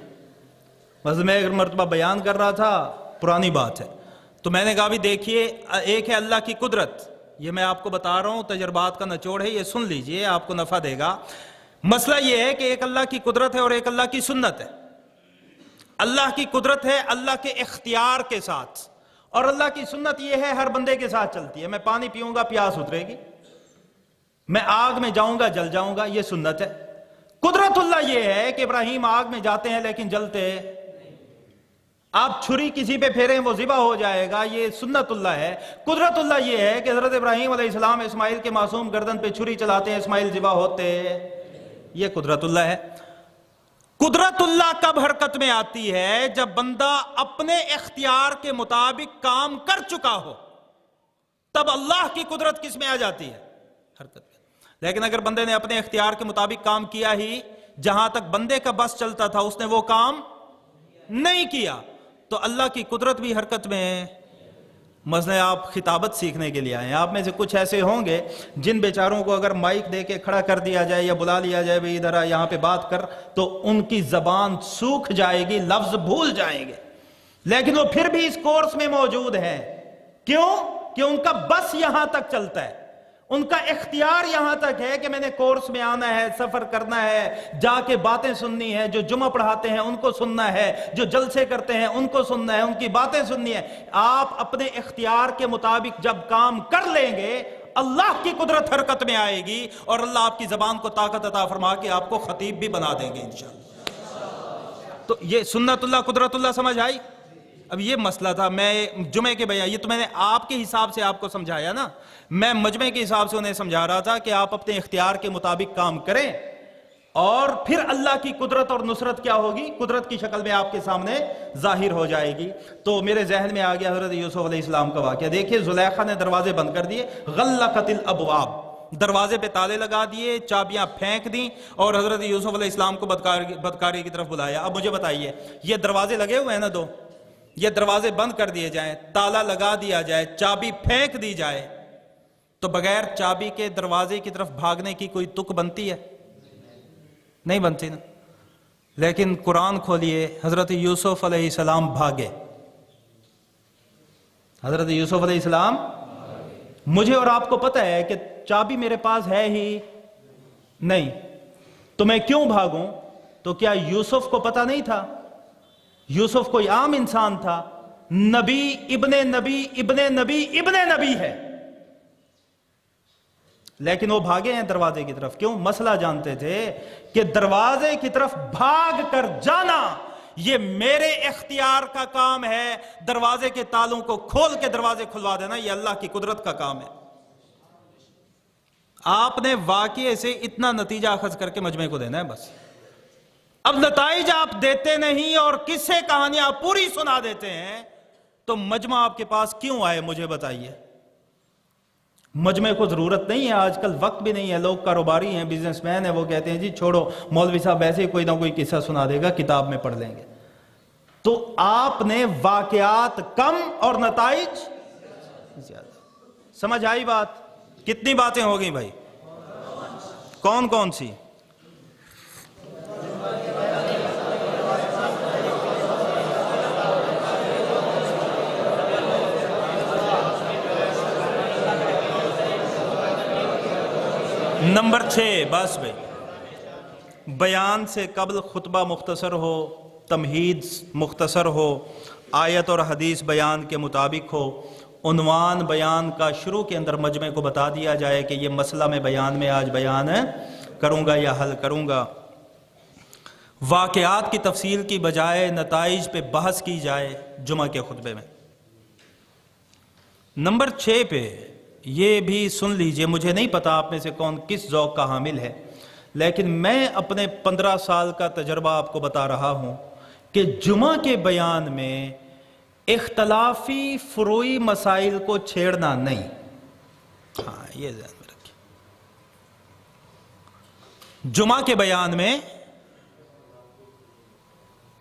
مثلا میں ایک مرتبہ بیان کر رہا تھا، پرانی بات ہے، تو میں نے کہا بھی دیکھیے، ایک ہے اللہ کی قدرت، یہ میں آپ کو بتا رہا ہوں، تجربات کا نچوڑ ہے، یہ سن لیجئے، آپ کو نفع دے گا. مسئلہ یہ ہے کہ ایک اللہ کی قدرت ہے اور ایک اللہ کی سنت ہے. اللہ کی قدرت ہے اللہ کے اختیار کے ساتھ، اور اللہ کی سنت یہ ہے ہر بندے کے ساتھ چلتی ہے. میں پانی پیوں گا پیاس اترے گی، میں آگ میں جاؤں گا جل جاؤں گا، یہ سنت ہے. قدرت اللہ یہ ہے کہ ابراہیم آگ میں جاتے ہیں لیکن جلتے، آپ چھری کسی پہ پھیریں وہ ذبح ہو جائے گا، یہ سنت اللہ ہے. قدرت اللہ یہ ہے کہ حضرت ابراہیم علیہ السلام اسماعیل کے معصوم گردن پہ چھری چلاتے ہیں، اسماعیل ذبح ہوتے، یہ قدرت اللہ ہے. قدرت اللہ کب حرکت میں آتی ہے؟ جب بندہ اپنے اختیار کے مطابق کام کر چکا ہو، تب اللہ کی قدرت کس میں آ جاتی ہے؟ حرکت میں. لیکن اگر بندے نے اپنے اختیار کے مطابق کام کیا ہی، جہاں تک بندے کا بس چلتا تھا اس نے وہ کام نہیں کیا، تو اللہ کی قدرت بھی حرکت میں ہے. مثلا آپ خطابت سیکھنے کے لیے آئے ہیں، آپ میں سے کچھ ایسے ہوں گے جن بیچاروں کو اگر مائک دے کے کھڑا کر دیا جائے یا بلا لیا جائے بھئی ادھر یہاں پہ بات کر، تو ان کی زبان سوکھ جائے گی، لفظ بھول جائیں گے. لیکن وہ پھر بھی اس کورس میں موجود ہیں. کیوں؟ کہ ان کا بس یہاں تک چلتا ہے، ان کا اختیار یہاں تک ہے کہ میں نے کورس میں آنا ہے، سفر کرنا ہے، جا کے باتیں سننی ہے، جو جمعہ پڑھاتے ہیں ان کو سننا ہے، جو جلسے کرتے ہیں ان کو سننا ہے، ان کی باتیں سننی ہے. آپ اپنے اختیار کے مطابق جب کام کر لیں گے، اللہ کی قدرت حرکت میں آئے گی اور اللہ آپ کی زبان کو طاقت عطا فرما کے آپ کو خطیب بھی بنا دیں گے انشاءاللہ. تو یہ سنت اللہ قدرت اللہ سمجھ آئی؟ اب یہ مسئلہ تھا، میں جمعے کے بیان، یہ تو میں نے آپ کے حساب سے آپ کو سمجھایا نا، میں مجمع کے حساب سے انہیں سمجھا رہا تھا کہ آپ اپنے اختیار کے مطابق کام کریں، اور پھر اللہ کی قدرت اور نصرت کیا ہوگی؟ قدرت کی شکل میں آپ کے سامنے ظاہر ہو جائے گی. تو میرے ذہن میں آ گیا حضرت یوسف علیہ السلام کا واقعہ. دیکھیے زلیخا نے دروازے بند کر دیے، غلقت الابواب، دروازے پہ تالے لگا دیے، چابیاں پھینک دیں، اور حضرت یوسف علیہ السلام کو بدکاری کی طرف بلایا. اب مجھے بتائیے، یہ دروازے لگے ہوئے ہیں نا دو، یہ دروازے بند کر دیے جائیں، تالا لگا دیا جائے، چابی پھینک دی جائے، تو بغیر چابی کے دروازے کی طرف بھاگنے کی کوئی تک بنتی ہے؟ نہیں بنتی نا. لیکن قرآن کھولیے، حضرت یوسف علیہ السلام بھاگے. حضرت یوسف علیہ السلام، مجھے اور آپ کو پتہ ہے کہ چابی میرے پاس ہے ہی نہیں، تو میں کیوں بھاگوں؟ تو کیا یوسف کو پتہ نہیں تھا؟ یوسف کوئی عام انسان تھا، نبی ابن نبی ابن نبی ابن نبی ہے، لیکن وہ بھاگے ہیں دروازے کی طرف. کیوں؟ مسئلہ جانتے تھے کہ دروازے کی طرف بھاگ کر جانا یہ میرے اختیار کا کام ہے، دروازے کے تالوں کو کھول کے دروازے کھلوا دینا یہ اللہ کی قدرت کا کام ہے. آپ نے واقعے سے اتنا نتیجہ اخذ کر کے مجمع کو دینا ہے بس. اب نتائج آپ دیتے نہیں اور قصے کہانیاں پوری سنا دیتے ہیں، تو مجمع آپ کے پاس کیوں آئے؟ مجھے بتائیے. مجمع کو ضرورت نہیں ہے، آج کل وقت بھی نہیں ہے، لوگ کاروباری ہیں، بزنس مین ہیں، وہ کہتے ہیں جی چھوڑو، مولوی صاحب ویسے ہی کوئی نہ کوئی قصہ سنا دے گا، کتاب میں پڑھ لیں گے. تو آپ نے واقعات کم اور نتائج زیادہ. سمجھ آئی بات؟ کتنی باتیں ہو گئیں بھائی؟ کون کون سی؟ نمبر 6، بس بھائی، بیان سے قبل خطبہ مختصر ہو، تمہید مختصر ہو، آیت اور حدیث بیان کے مطابق ہو، عنوان بیان کا شروع کے اندر مجمع کو بتا دیا جائے کہ یہ مسئلہ میں بیان میں آج بیان کروں گا یا حل کروں گا. واقعات کی تفصیل کی بجائے نتائج پہ بحث کی جائے جمعہ کے خطبے میں. نمبر 6 پہ یہ بھی سن لیجئے، مجھے نہیں پتا آپ میں سے کون کس ذوق کا حامل ہے، لیکن میں اپنے 15 سال کا تجربہ آپ کو بتا رہا ہوں کہ جمعہ کے بیان میں اختلافی فروعی مسائل کو چھیڑنا نہیں. ہاں یہ ذہن میں رکھیں، جمعہ کے بیان میں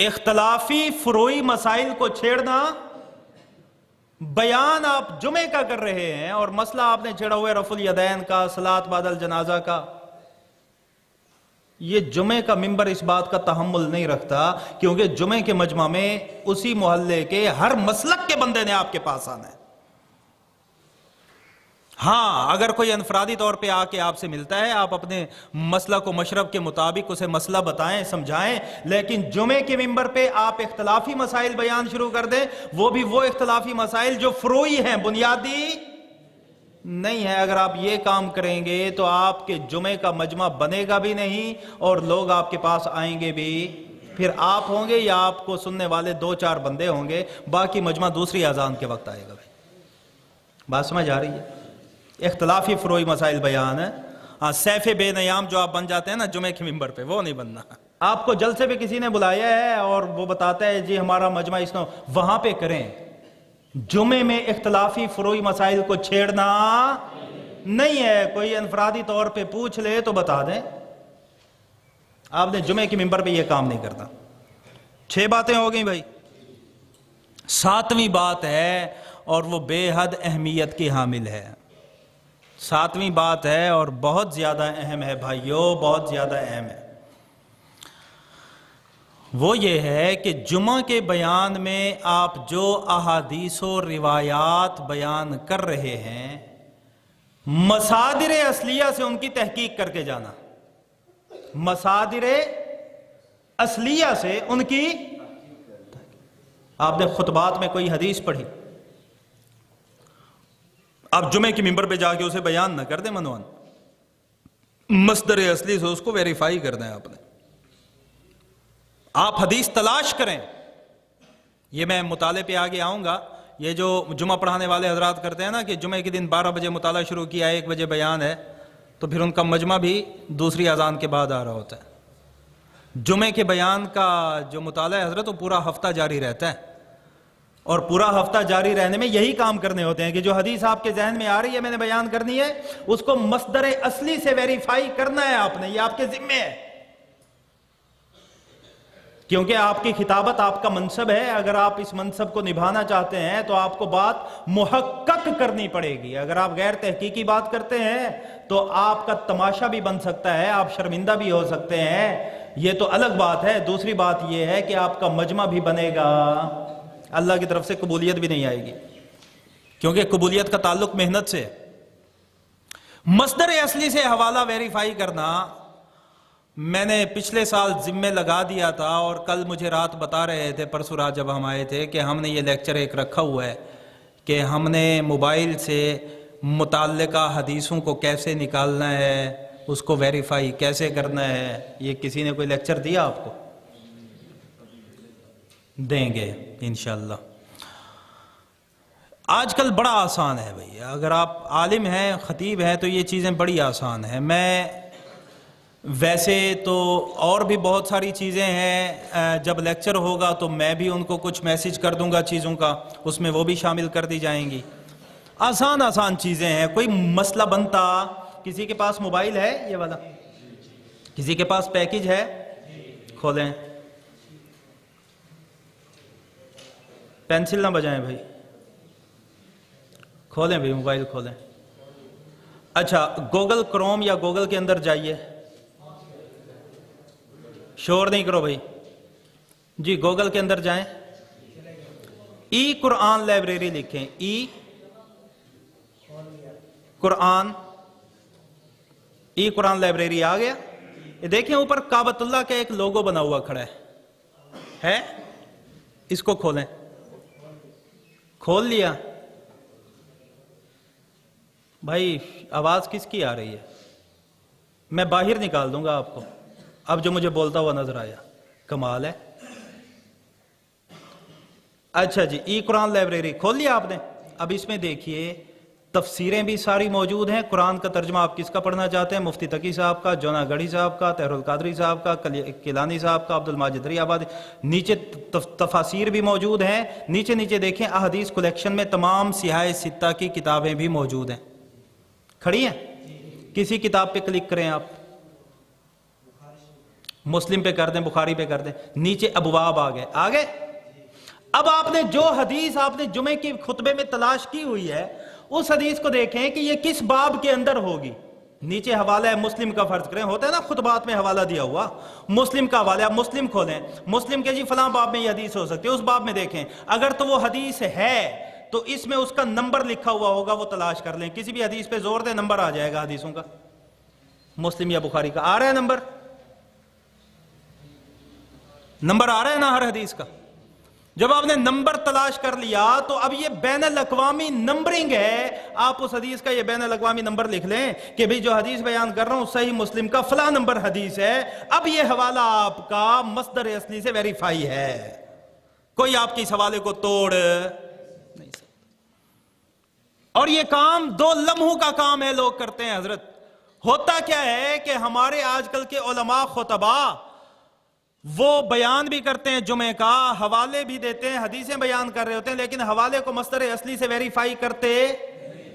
اختلافی فروعی مسائل کو چھیڑنا بیان آپ جمعے کا کر رہے ہیں اور مسئلہ آپ نے چھڑا ہوا ہے رفع الیدین کا، صلاۃ بعد الجنازہ کا. یہ جمعے کا ممبر اس بات کا تحمل نہیں رکھتا، کیونکہ جمعے کے مجمع میں اسی محلے کے ہر مسلک کے بندے نے آپ کے پاس آنا ہے. ہاں اگر کوئی انفرادی طور پہ آ کے آپ سے ملتا ہے، آپ اپنے مسلک و مشرب کے مطابق اسے مسئلہ بتائیں، سمجھائیں، لیکن جمعے کے ممبر پہ آپ اختلافی مسائل بیان شروع کر دیں، وہ بھی وہ اختلافی مسائل جو فروعی ہیں، بنیادی نہیں ہے. اگر آپ یہ کام کریں گے تو آپ کے جمعے کا مجمع بنے گا بھی نہیں اور لوگ آپ کے پاس آئیں گے بھی. پھر آپ ہوں گے یا آپ کو سننے والے 2-4 بندے ہوں گے، باقی مجمع دوسری اذان کے وقت آئے گا. بھائی بات سمجھ آ رہی ہے؟ اختلافی فروعی مسائل بیان ہے. ہاں سیف بے نیام جو آپ بن جاتے ہیں نا جمعے کے ممبر پہ، وہ نہیں بننا. آپ کو جلسے پہ کسی نے بلایا ہے اور وہ بتاتا ہے جی ہمارا مجمع اس نے، وہاں پہ کریں. جمعے میں اختلافی فروعی مسائل کو چھیڑنا نہیں ہے. کوئی انفرادی طور پہ پوچھ لے تو بتا دیں. آپ نے جمعے کے ممبر پہ یہ کام نہیں کرتا. 6 باتیں ہو گئیں بھائی. 7ویں بات ہے اور وہ بے حد اہمیت کی حامل ہے. 7ویں بات ہے اور بہت زیادہ اہم ہے بھائیوں، بہت زیادہ اہم ہے. وہ یہ ہے کہ جمعہ کے بیان میں آپ جو احادیث و روایات بیان کر رہے ہیں، مصادر اصلیہ سے ان کی تحقیق کر کے جانا. مصادر اصلیہ سے ان کی، آپ نے خطبات میں کوئی حدیث پڑھی، آپ جمعے کی ممبر پہ جا کے اسے بیان نہ کر دیں منوان، مصدر اصلی سے اس کو ویریفائی کر دیں. آپ حدیث تلاش کریں. یہ میں مطالعے پہ آگے آؤں گا. یہ جو جمعہ پڑھانے والے حضرات کرتے ہیں نا کہ جمعے کے دن 12 بجے مطالعہ شروع کیا، 1 بجے بیان ہے، تو پھر ان کا مجمع بھی دوسری اذان کے بعد آ رہا ہوتا ہے. جمعے کے بیان کا جو مطالعہ حضرت وہ پورا ہفتہ جاری رہتا ہے، اور پورا ہفتہ جاری رہنے میں یہی کام کرنے ہوتے ہیں کہ جو حدیث آپ کے ذہن میں آ رہی ہے میں نے بیان کرنی ہے، اس کو مصدر اصلی سے ویریفائی کرنا ہے. آپ نے، یہ آپ کے ذمے ہے، کیونکہ آپ کی خطابت آپ کا منصب ہے. اگر آپ اس منصب کو نبھانا چاہتے ہیں تو آپ کو بات محقق کرنی پڑے گی. اگر آپ غیر تحقیقی بات کرتے ہیں تو آپ کا تماشا بھی بن سکتا ہے، آپ شرمندہ بھی ہو سکتے ہیں، یہ تو الگ بات ہے. دوسری بات یہ ہے کہ آپ کا مجمع بھی بنے گا، اللہ کی طرف سے قبولیت بھی نہیں آئے گی، کیونکہ قبولیت کا تعلق محنت سے. مصدر اصلی سے حوالہ ویریفائی کرنا میں نے پچھلے سال ذمہ لگا دیا تھا، اور کل مجھے رات بتا رہے تھے، پرسوں رات جب ہم آئے تھے، کہ ہم نے یہ لیکچر ایک رکھا ہوا ہے کہ ہم نے موبائل سے متعلقہ حدیثوں کو کیسے نکالنا ہے، اس کو ویریفائی کیسے کرنا ہے. یہ کسی نے کوئی لیکچر دیا آپ کو؟ دیں گے انشاءاللہ. آج کل بڑا آسان ہے بھئی، اگر آپ عالم ہیں، خطیب ہیں، تو یہ چیزیں بڑی آسان ہیں. میں ویسے تو اور بھی بہت ساری چیزیں ہیں، جب لیکچر ہوگا تو میں بھی ان کو کچھ میسج کر دوں گا چیزوں کا، اس میں وہ بھی شامل کر دی جائیں گی. آسان چیزیں ہیں. کوئی مسئلہ بنتا، کسی کے پاس موبائل ہے یہ والا، کسی کے پاس پیکج ہے، کھولیں، پینسل نہ بجائیں بھائی، کھولیں بھائی، موبائل کھولیں. اچھا گوگل کروم یا گوگل کے اندر جائیے، شور نہیں کرو بھائی جی، گوگل کے اندر جائیں، ای قرآن لائبریری لکھیں، ای قرآن، ای قرآن لائبریری آ گیا. یہ دیکھیں اوپر کعبۃ اللہ کا ایک لوگو بنا ہوا کھڑا ہے، اس کو کھولیں. کھول لیا بھائی؟ آواز کس کی آ رہی ہے؟ میں باہر نکال دوں گا آپ کو. اب جو مجھے بولتا ہوا نظر آیا، کمال ہے. اچھا جی، ای قرآن لائبریری کھول لیا آپ نے. اب اس میں دیکھیے تفسیریں بھی ساری موجود ہیں. قرآن کا ترجمہ آپ کس کا پڑھنا چاہتے ہیں؟ مفتی تقی صاحب کا، جونا گڑھی صاحب کا، طاہر القادری صاحب کا، کیلانی صاحب کا، عبد الماجد ری آبادی. نیچے تفاسیر بھی موجود ہیں. نیچے دیکھیں احادیث کلیکشن میں تمام سیاہ ستہ کی کتابیں بھی موجود ہیں، کھڑی ہیں. کسی کتاب پہ کلک کریں، آپ مسلم پہ کر دیں، بخاری پہ کر دیں، نیچے ابواب آ گئے. اب آپ نے جو حدیث آپ نے جمعے کے خطبے میں تلاش کی ہوئی ہے اس حدیث کو دیکھیں کہ یہ کس باب کے اندر ہوگی. نیچے حوالہ ہے مسلم کا، فرض کریں ہوتا ہے نا خطبات میں حوالہ دیا ہوا، مسلم کا حوالہ ہے، مسلم کھولیں، مسلم کے جی فلاں باب میں یہ حدیث ہو سکتی ہے، اس باب میں دیکھیں، اگر تو وہ حدیث ہے تو اس میں اس کا نمبر لکھا ہوا ہوگا، وہ تلاش کر لیں. کسی بھی حدیث پہ زور دیں نمبر آ جائے گا حدیثوں کا. مسلم یا بخاری کا آ رہا ہے نمبر آ رہا ہے نا ہر حدیث کا. جب آپ نے نمبر تلاش کر لیا تو اب یہ بین الاقوامی نمبرنگ ہے. آپ اس حدیث کا یہ بین الاقوامی نمبر لکھ لیں کہ بھئی جو حدیث بیان کر رہا ہوں صحیح مسلم کا فلاں نمبر حدیث ہے. اب یہ حوالہ آپ کا مصدر اصلی سے ویریفائی ہے، کوئی آپ کے اس حوالے کو توڑ نہیں سکتا. اور یہ کام 2 لمحوں کا کام ہے، لوگ کرتے ہیں. حضرت ہوتا کیا ہے کہ ہمارے آج کل کے علماء خطباء وہ بیان بھی کرتے ہیں جمعے کا، حوالے بھی دیتے ہیں، حدیثیں بیان کر رہے ہوتے ہیں، لیکن حوالے کو مصدر اصلی سے ویریفائی کرتے.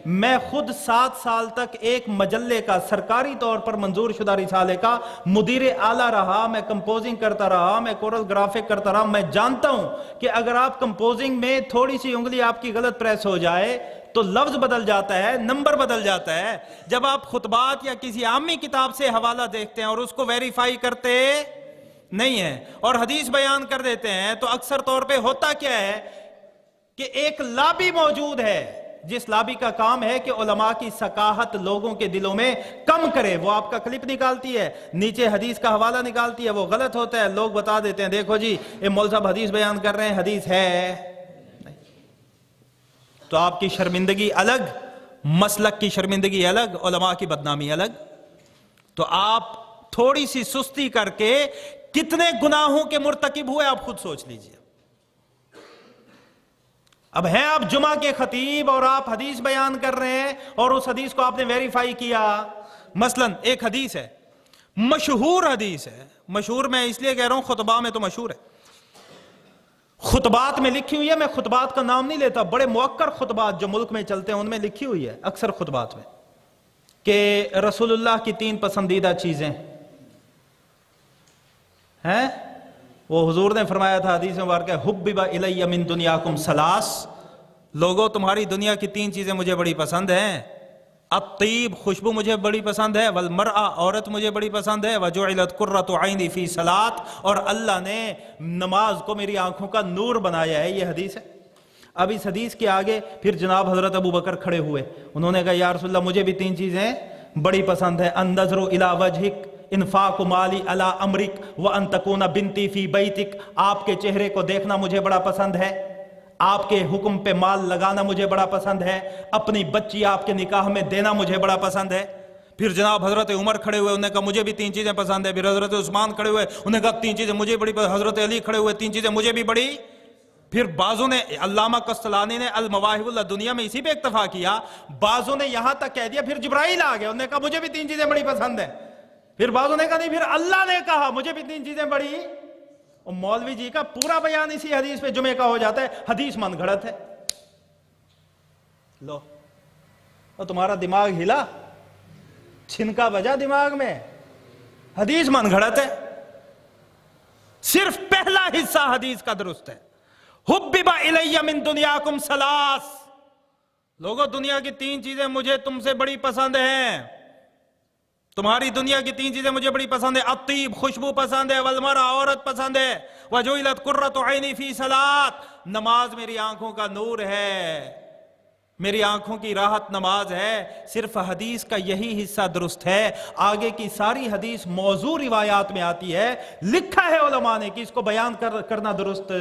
میں خود 7 سال تک ایک مجلے کا سرکاری طور پر منظور شدہ رسالے کا مدیر اعلیٰ رہا. میں کمپوزنگ کرتا رہا، میں کورل گرافک کرتا رہا. میں جانتا ہوں کہ اگر آپ کمپوزنگ میں تھوڑی سی انگلی آپ کی غلط پریس ہو جائے تو لفظ بدل جاتا ہے، نمبر بدل جاتا ہے. جب آپ خطبات یا کسی عامی کتاب سے حوالہ دیکھتے ہیں اور اس کو ویریفائی کرتے نہیں ہے اور حدیث بیان کر دیتے ہیں تو اکثر طور پہ ہوتا کیا ہے کہ ایک لابی موجود ہے جس لابی کا کام ہے کہ علماء کی ثقافت لوگوں کے دلوں میں کم کرے. وہ آپ کا کلپ نکالتی ہے، نیچے حدیث کا حوالہ نکالتی ہے، وہ غلط ہوتا ہے، لوگ بتا دیتے ہیں دیکھو جی یہ مول صاحب حدیث بیان کر رہے ہیں، حدیث ہے نہیں. تو آپ کی شرمندگی الگ، مسلک کی شرمندگی الگ، علماء کی بدنامی الگ. تو آپ تھوڑی سی سستی کر کے کتنے گناہوں کے مرتکب ہوئے آپ خود سوچ لیجئے. اب ہیں آپ جمعہ کے خطیب اور آپ حدیث بیان کر رہے ہیں اور اس حدیث کو آپ نے ویریفائی کیا. مثلا ایک حدیث ہے، مشہور حدیث ہے، مشہور میں اس لیے کہہ رہا ہوں خطبہ میں تو مشہور ہے، خطبات میں لکھی ہوئی ہے. میں خطبات کا نام نہیں لیتا، بڑے موقر خطبات جو ملک میں چلتے ہیں ان میں لکھی ہوئی ہے اکثر خطبات میں کہ رسول اللہ کی 3 پسندیدہ چیزیں ہیں. وہ حضور نے فرمایا تھا حدیث مبارکہ حبب الی من دنیاکم ثلاث، لوگوں تمہاری دنیا کی 3 چیزیں مجھے بڑی پسند ہیں. الطیب، خوشبو مجھے بڑی پسند ہے، والمرأة، عورت مجھے بڑی پسند ہے، وجعلت قرۃ عینی فی صلاۃ، اور اللہ نے نماز کو میری آنکھوں کا نور بنایا ہے. یہ حدیث ہے. اب اس حدیث کے آگے پھر جناب حضرت ابو بکر کھڑے ہوئے، انہوں نے کہا یا رسول اللہ مجھے بھی 3 چیزیں بڑی پسند ہیں، النظر الی وجہک، انفاق مالی علی امرک، وان تکون بنتی فی بیتک، آپ کے چہرے کو دیکھنا مجھے بڑا پسند ہے، آپ کے حکم پہ مال لگانا مجھے بڑا پسند ہے، اپنی بچی آپ کے نکاح میں دینا مجھے بڑا پسند ہے. پھر جناب حضرت عمر کھڑے ہوئے، انہوں نے کہا مجھے بھی 3 چیزیں پسند ہے. پھر حضرت عثمان کھڑے ہوئے، انہوں نے کہا 3 چیزیں مجھے بڑی پسند. حضرت علی کھڑے ہوئے، 3 چیزیں مجھے بھی بڑی. پھر بعضوں نے، علامہ قسطلانی نے المواہب الدنیا میں اسی پہ اکتفا کیا، بعضوں نے یہاں تک کہہ دیا پھر جبرائیل آ گیا، انہوں نے کہا مجھے بھی 3 چیزیں بڑی پسند ہیں. پھر بعضوں نے کہا نہیں، پھر اللہ نے کہا مجھے بھی 3 چیزیں بڑی. اور مولوی جی کا پورا بیان اسی حدیث پہ جمعے کا ہو جاتا ہے. حدیث من گھڑت ہے. لو اور تمہارا دماغ ہلا، چھنکا بجا دماغ میں، حدیث من گھڑت ہے. صرف پہلا حصہ حدیث کا درست ہے. حبب الی من دنیاکم ثلاث، لوگوں دنیا کی 3 چیزیں مجھے تم سے بڑی پسند ہیں، تمہاری دنیا کی 3 چیزیں مجھے بڑی پسند ہے. الطیب، خوشبو پسند ہے، والمرأة، عورت پسند ہے، وجعلت قرۃ عینی فی صلاۃ، نماز میری آنکھوں کا نور ہے، میری آنکھوں کی راحت نماز ہے. صرف حدیث کا یہی حصہ درست ہے، آگے کی ساری حدیث موضوع روایات میں آتی ہے، لکھا ہے علماء نے کہ اس کو بیان کرنا درست.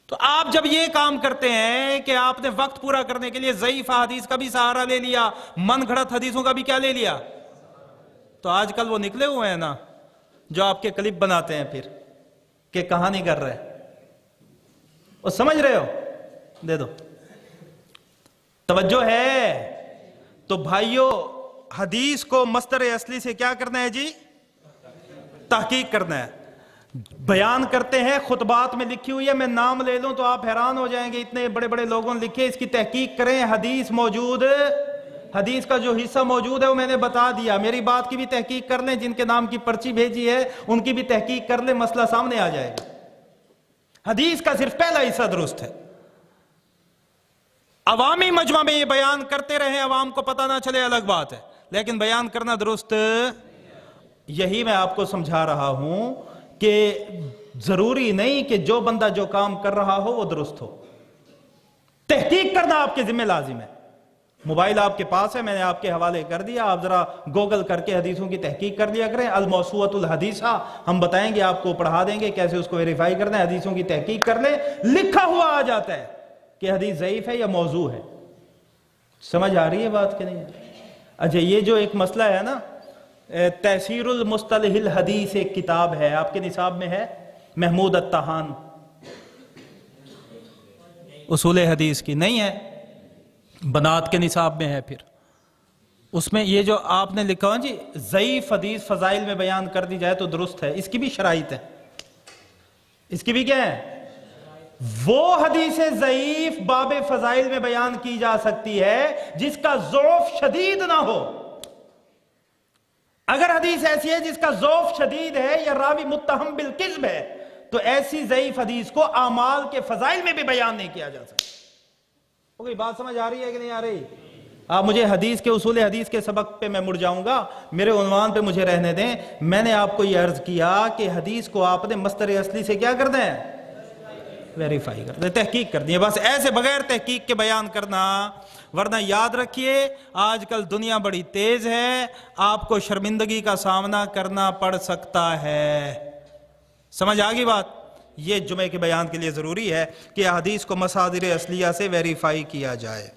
تو آپ جب یہ کام کرتے ہیں کہ آپ نے وقت پورا کرنے کے لیے ضعیف حدیث کا بھی سہارا لے لیا، من گھڑت حدیثوں کا بھی کیا لے لیا، تو آج کل وہ نکلے ہوئے ہیں نا جو آپ کے کلپ بناتے ہیں پھر کہ کہانی کر رہے ہیں. وہ سمجھ رہے ہو؟ دے دو توجہ ہے. تو بھائیو حدیث کو مصدر اصلی سے کیا کرنا ہے جی؟ تحقیق کرنا ہے. بیان کرتے ہیں، خطبات میں لکھی ہوئی ہے، میں نام لے لوں تو آپ حیران ہو جائیں گے، اتنے بڑے بڑے لوگوں نے لکھے. اس کی تحقیق کریں. حدیث موجود، حدیث کا جو حصہ موجود ہے وہ میں نے بتا دیا. میری بات کی بھی تحقیق کر لیں، جن کے نام کی پرچی بھیجی ہے ان کی بھی تحقیق کر لیں، مسئلہ سامنے آ جائے گا. حدیث کا صرف پہلا حصہ درست ہے. عوامی مجمع میں یہ بیان کرتے رہیں، عوام کو پتہ نہ چلے الگ بات ہے، لیکن بیان کرنا درست. یہی میں آپ کو سمجھا رہا ہوں کہ ضروری نہیں کہ جو بندہ جو کام کر رہا ہو وہ درست ہو. تحقیق کرنا آپ کے ذمہ لازم ہے. موبائل آپ کے پاس ہے، میں نے آپ کے حوالے کر دیا، آپ ذرا گوگل کر کے حدیثوں کی تحقیق کر لیا کریں. الموسوعۃ الحدیثہ ہم بتائیں گے، آپ کو پڑھا دیں گے کیسے اس کو ویریفائی کرنا ہے. حدیثوں کی تحقیق کر لیں، لکھا ہوا آ جاتا ہے کہ حدیث ضعیف ہے یا موضوع ہے. سمجھ آ رہی ہے بات کہ نہیں؟ اچھا، یہ جو ایک مسئلہ ہے نا، تیسیر المصطلح الحدیث ایک کتاب ہے، آپ کے نصاب میں ہے، محمود الطحان، اصول حدیث کی نہیں ہے، بنات کے نصاب میں ہے. پھر اس میں یہ جو آپ نے لکھا ہو جی ضعیف حدیث فضائل میں بیان کر دی جائے تو درست ہے، اس کی بھی شرائط ہے. اس کی بھی کیا ہے؟ وہ حدیث ضعیف باب فضائل میں بیان کی جا سکتی ہے جس کا ضعف شدید نہ ہو. اگر حدیث ایسی ہے جس کا ضعف شدید ہے یا راوی متہم بالکذب ہے تو ایسی ضعیف حدیث کو اعمال کے فضائل میں بھی بیان نہیں کیا جا سکتا. کوئی بات سمجھ آ رہی ہے کہ نہیں آ رہی؟ آپ مجھے حدیث کے اصول حدیث کے سبق پہ میں مڑ جاؤں گا، میرے عنوان پہ مجھے رہنے دیں. میں نے آپ کو یہ عرض کیا کہ حدیث کو آپ نے مصدر اصلی سے کیا کر دیں؟ ویریفائی کر دیں، تحقیق کر دیں. بس ایسے بغیر تحقیق کے بیان کرنا. ورنہ یاد رکھیے آج کل دنیا بڑی تیز ہے، آپ کو شرمندگی کا سامنا کرنا پڑ سکتا ہے. سمجھ آگئی بات؟ یہ جمعے کے بیان کے لیے ضروری ہے کہ حدیث کو مصادر اصلیہ سے ویریفائی کیا جائے.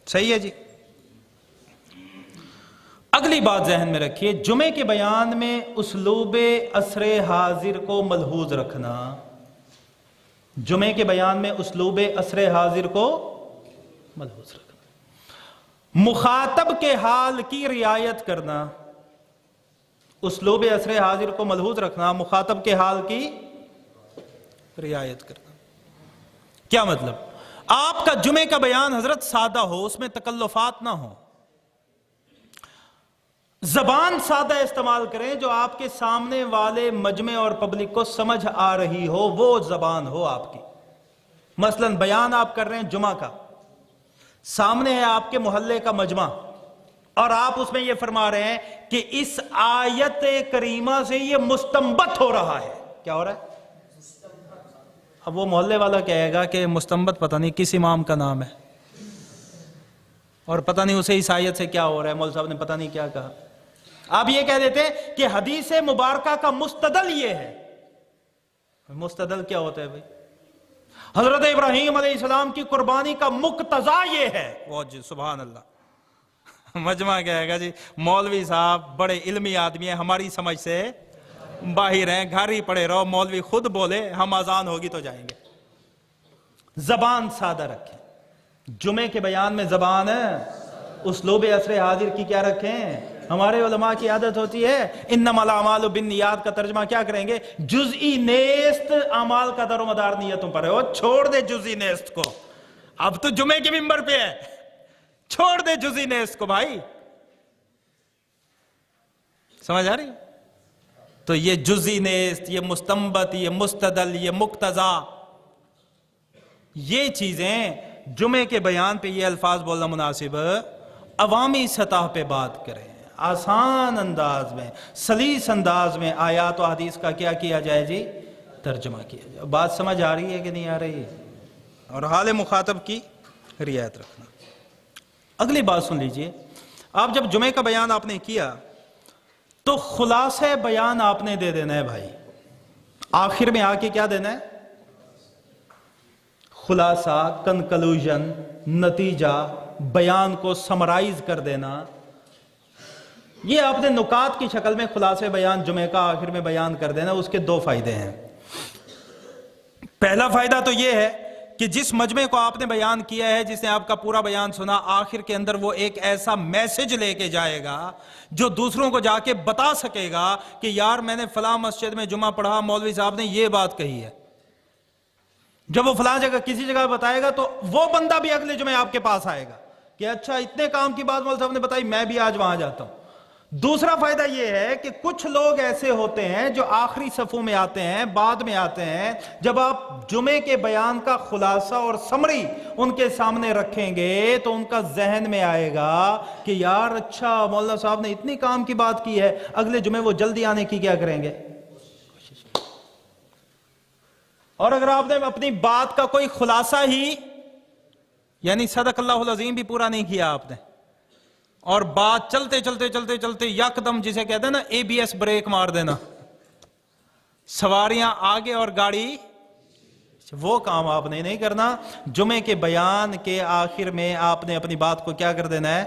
صحیح ہے جی؟ اگلی بات ذہن میں رکھیے، جمعے کے بیان میں اسلوب عصر حاضر کو ملحوظ رکھنا. جمعے کے بیان میں اسلوب عصر حاضر کو ملحوظ رکھنا، مخاطب کے حال کی رعایت کرنا. اسلوب عصر حاضر کو ملحوظ رکھنا، مخاطب کے حال کی رعایت کرنا. کیا مطلب؟ آپ کا جمعے کا بیان حضرت سادہ ہو، اس میں تکلفات نہ ہو، زبان سادہ استعمال کریں جو آپ کے سامنے والے مجمع اور پبلک کو سمجھ آ رہی ہو، وہ زبان ہو آپ کی. مثلا بیان آپ کر رہے ہیں جمعہ کا، سامنے ہے آپ کے محلے کا مجمع، اور آپ اس میں یہ فرما رہے ہیں کہ اس آیت کریمہ سے یہ مستنبط ہو رہا ہے. کیا ہو رہا ہے؟ اب وہ محلے والا کہے گا کہ مستنبط پتہ نہیں کس امام کا نام ہے، اور پتہ نہیں اسے اس آیت سے کیا ہو رہا ہے، مولوی صاحب نے پتہ نہیں کیا کہا. آپ یہ کہہ دیتے ہیں کہ حدیث مبارکہ کا مستدل یہ ہے. مستدل کیا ہوتا ہے بھائی؟ حضرت ابراہیم علیہ السلام کی قربانی کا مقتضا یہ ہے. وہ جی سبحان اللہ. مجمع کہے گا جی مولوی صاحب بڑے علمی آدمی ہیں، ہماری سمجھ سے باہر ہیں، گھر ہی پڑے رہو، مولوی خود بولے ہم اذان ہوگی تو جائیں گے. زبان سادہ رکھیں. جمعے کے بیان میں زبان اسلوب عصر حاضر کی کیا رکھیں؟ ہمارے علماء کی عادت ہوتی ہے انما الاعمال بالنیات کا ترجمہ کیا کریں گے؟ جزئی نیست اعمال کا در و مدار نیتوں پر ہے. وہ چھوڑ دے جزئی نیست کو، اب تو جمعے کے منبر پہ ہے، چھوڑ دے جزئی نیست کو بھائی. سمجھ آ رہی؟ تو یہ جزئی نیست، یہ مستنبط، یہ مستدل، یہ مقتضا، یہ چیزیں جمعے کے بیان پہ یہ الفاظ بولنا مناسب. عوامی سطح پہ بات کریں، آسان انداز میں، سلیس انداز میں آیات و حدیث کا کیا کیا جائے جی؟ ترجمہ کیا جائے. بات سمجھ آ رہی ہے کہ نہیں آ رہی؟ اور حال مخاطب کی رعایت رکھنا. اگلی بات سن لیجئے، آپ جب جمعے کا بیان آپ نے کیا تو خلاصہ بیان آپ نے دے دینا ہے بھائی. آخر میں آ کے کیا دینا ہے؟ خلاصہ، کنکلوژن، نتیجہ، بیان کو سمرائز کر دینا. یہ آپ نے نکات کی شکل میں خلاصہ بیان جمعے کا آخر میں بیان کر دینا. اس کے دو فائدے ہیں. پہلا فائدہ تو یہ ہے کہ جس مجمع کو آپ نے بیان کیا ہے، جس نے آپ کا پورا بیان سنا، آخر کے اندر وہ ایک ایسا میسج لے کے جائے گا جو دوسروں کو جا کے بتا سکے گا کہ یار میں نے فلاں مسجد میں جمعہ پڑھا، مولوی صاحب نے یہ بات کہی ہے. جب وہ فلاں جگہ کسی جگہ بتائے گا تو وہ بندہ بھی اگلے جمعے آپ کے پاس آئے گا کہ اچھا اتنے کام کی بات مولوی صاحب نے بتائی، میں بھی آج وہاں جاتا ہوں. دوسرا فائدہ یہ ہے کہ کچھ لوگ ایسے ہوتے ہیں جو آخری صفوں میں آتے ہیں، بعد میں آتے ہیں، جب آپ جمعے کے بیان کا خلاصہ اور سمری ان کے سامنے رکھیں گے تو ان کا ذہن میں آئے گا کہ یار اچھا مولانا صاحب نے اتنی کام کی بات کی ہے، اگلے جمعے وہ جلدی آنے کی کیا کریں گے۔ اور اگر آپ نے اپنی بات کا کوئی خلاصہ ہی یعنی صدق اللہ العظیم بھی پورا نہیں کیا آپ نے، اور بات چلتے چلتے چلتے چلتے یکدم جسے کہتے ہیں نا ABS بریک مار دینا، سواریاں آگے اور گاڑی، وہ کام آپ نے نہیں کرنا۔ جمعے کے بیان کے آخر میں آپ نے اپنی بات کو کیا کر دینا ہے،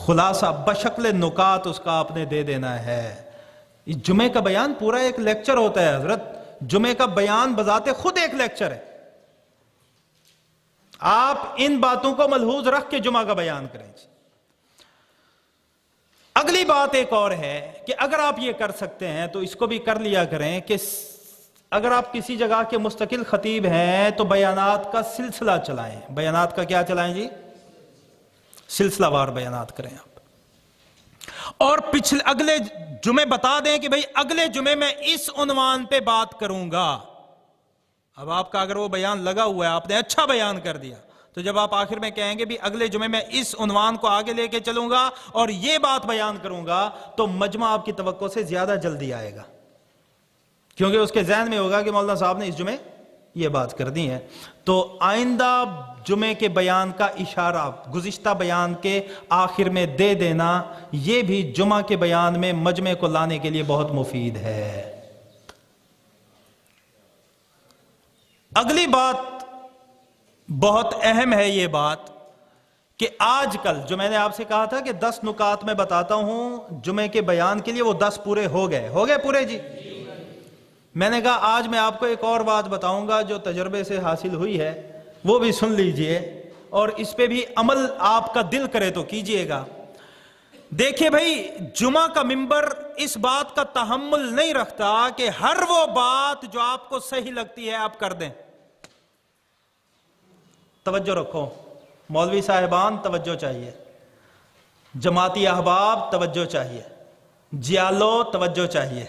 خلاصہ بشکل نکات اس کا آپ نے دے دینا ہے۔ جمعے کا بیان پورا ایک لیکچر ہوتا ہے حضرت، جمعے کا بیان بذات خود ایک لیکچر ہے۔ آپ ان باتوں کو ملحوظ رکھ کے جمعہ کا بیان کریں۔ اگلی بات ایک اور ہے کہ اگر آپ یہ کر سکتے ہیں تو اس کو بھی کر لیا کریں کہ اگر آپ کسی جگہ کے مستقل خطیب ہیں تو بیانات کا سلسلہ چلائیں۔ بیانات کا کیا چلائیں جی؟ سلسلہ وار بیانات کریں آپ، اور اگلے جمعے بتا دیں کہ بھئی اگلے جمعے میں اس عنوان پہ بات کروں گا۔ اب آپ کا اگر وہ بیان لگا ہوا ہے، آپ نے اچھا بیان کر دیا، تو جب آپ آخر میں کہیں گے بھی اگلے جمعے میں اس عنوان کو آگے لے کے چلوں گا اور یہ بات بیان کروں گا، تو مجمع آپ کی توقع سے زیادہ جلدی آئے گا، کیونکہ اس کے ذہن میں ہوگا کہ مولانا صاحب نے اس جمعے یہ بات کر دی ہے۔ تو آئندہ جمعے کے بیان کا اشارہ گزشتہ بیان کے آخر میں دے دینا، یہ بھی جمعہ کے بیان میں مجمع کو لانے کے لیے بہت مفید ہے۔ اگلی بات بہت اہم ہے، یہ بات کہ آج کل جو میں نے آپ سے کہا تھا کہ 10 نکات میں بتاتا ہوں جمعے کے بیان کے لیے، وہ 10 پورے ہو گئے پورے جی۔ میں نے کہا آج میں آپ کو ایک اور بات بتاؤں گا جو تجربے سے حاصل ہوئی ہے، وہ بھی سن لیجئے اور اس پہ بھی عمل آپ کا دل کرے تو کیجئے گا۔ دیکھیے بھائی، جمعہ کا ممبر اس بات کا تحمل نہیں رکھتا کہ ہر وہ بات جو آپ کو صحیح لگتی ہے آپ کر دیں۔ توجہ رکھو مولوی صاحبان، توجہ چاہیے، جماعتی احباب توجہ چاہیے، جیالو توجہ چاہیے،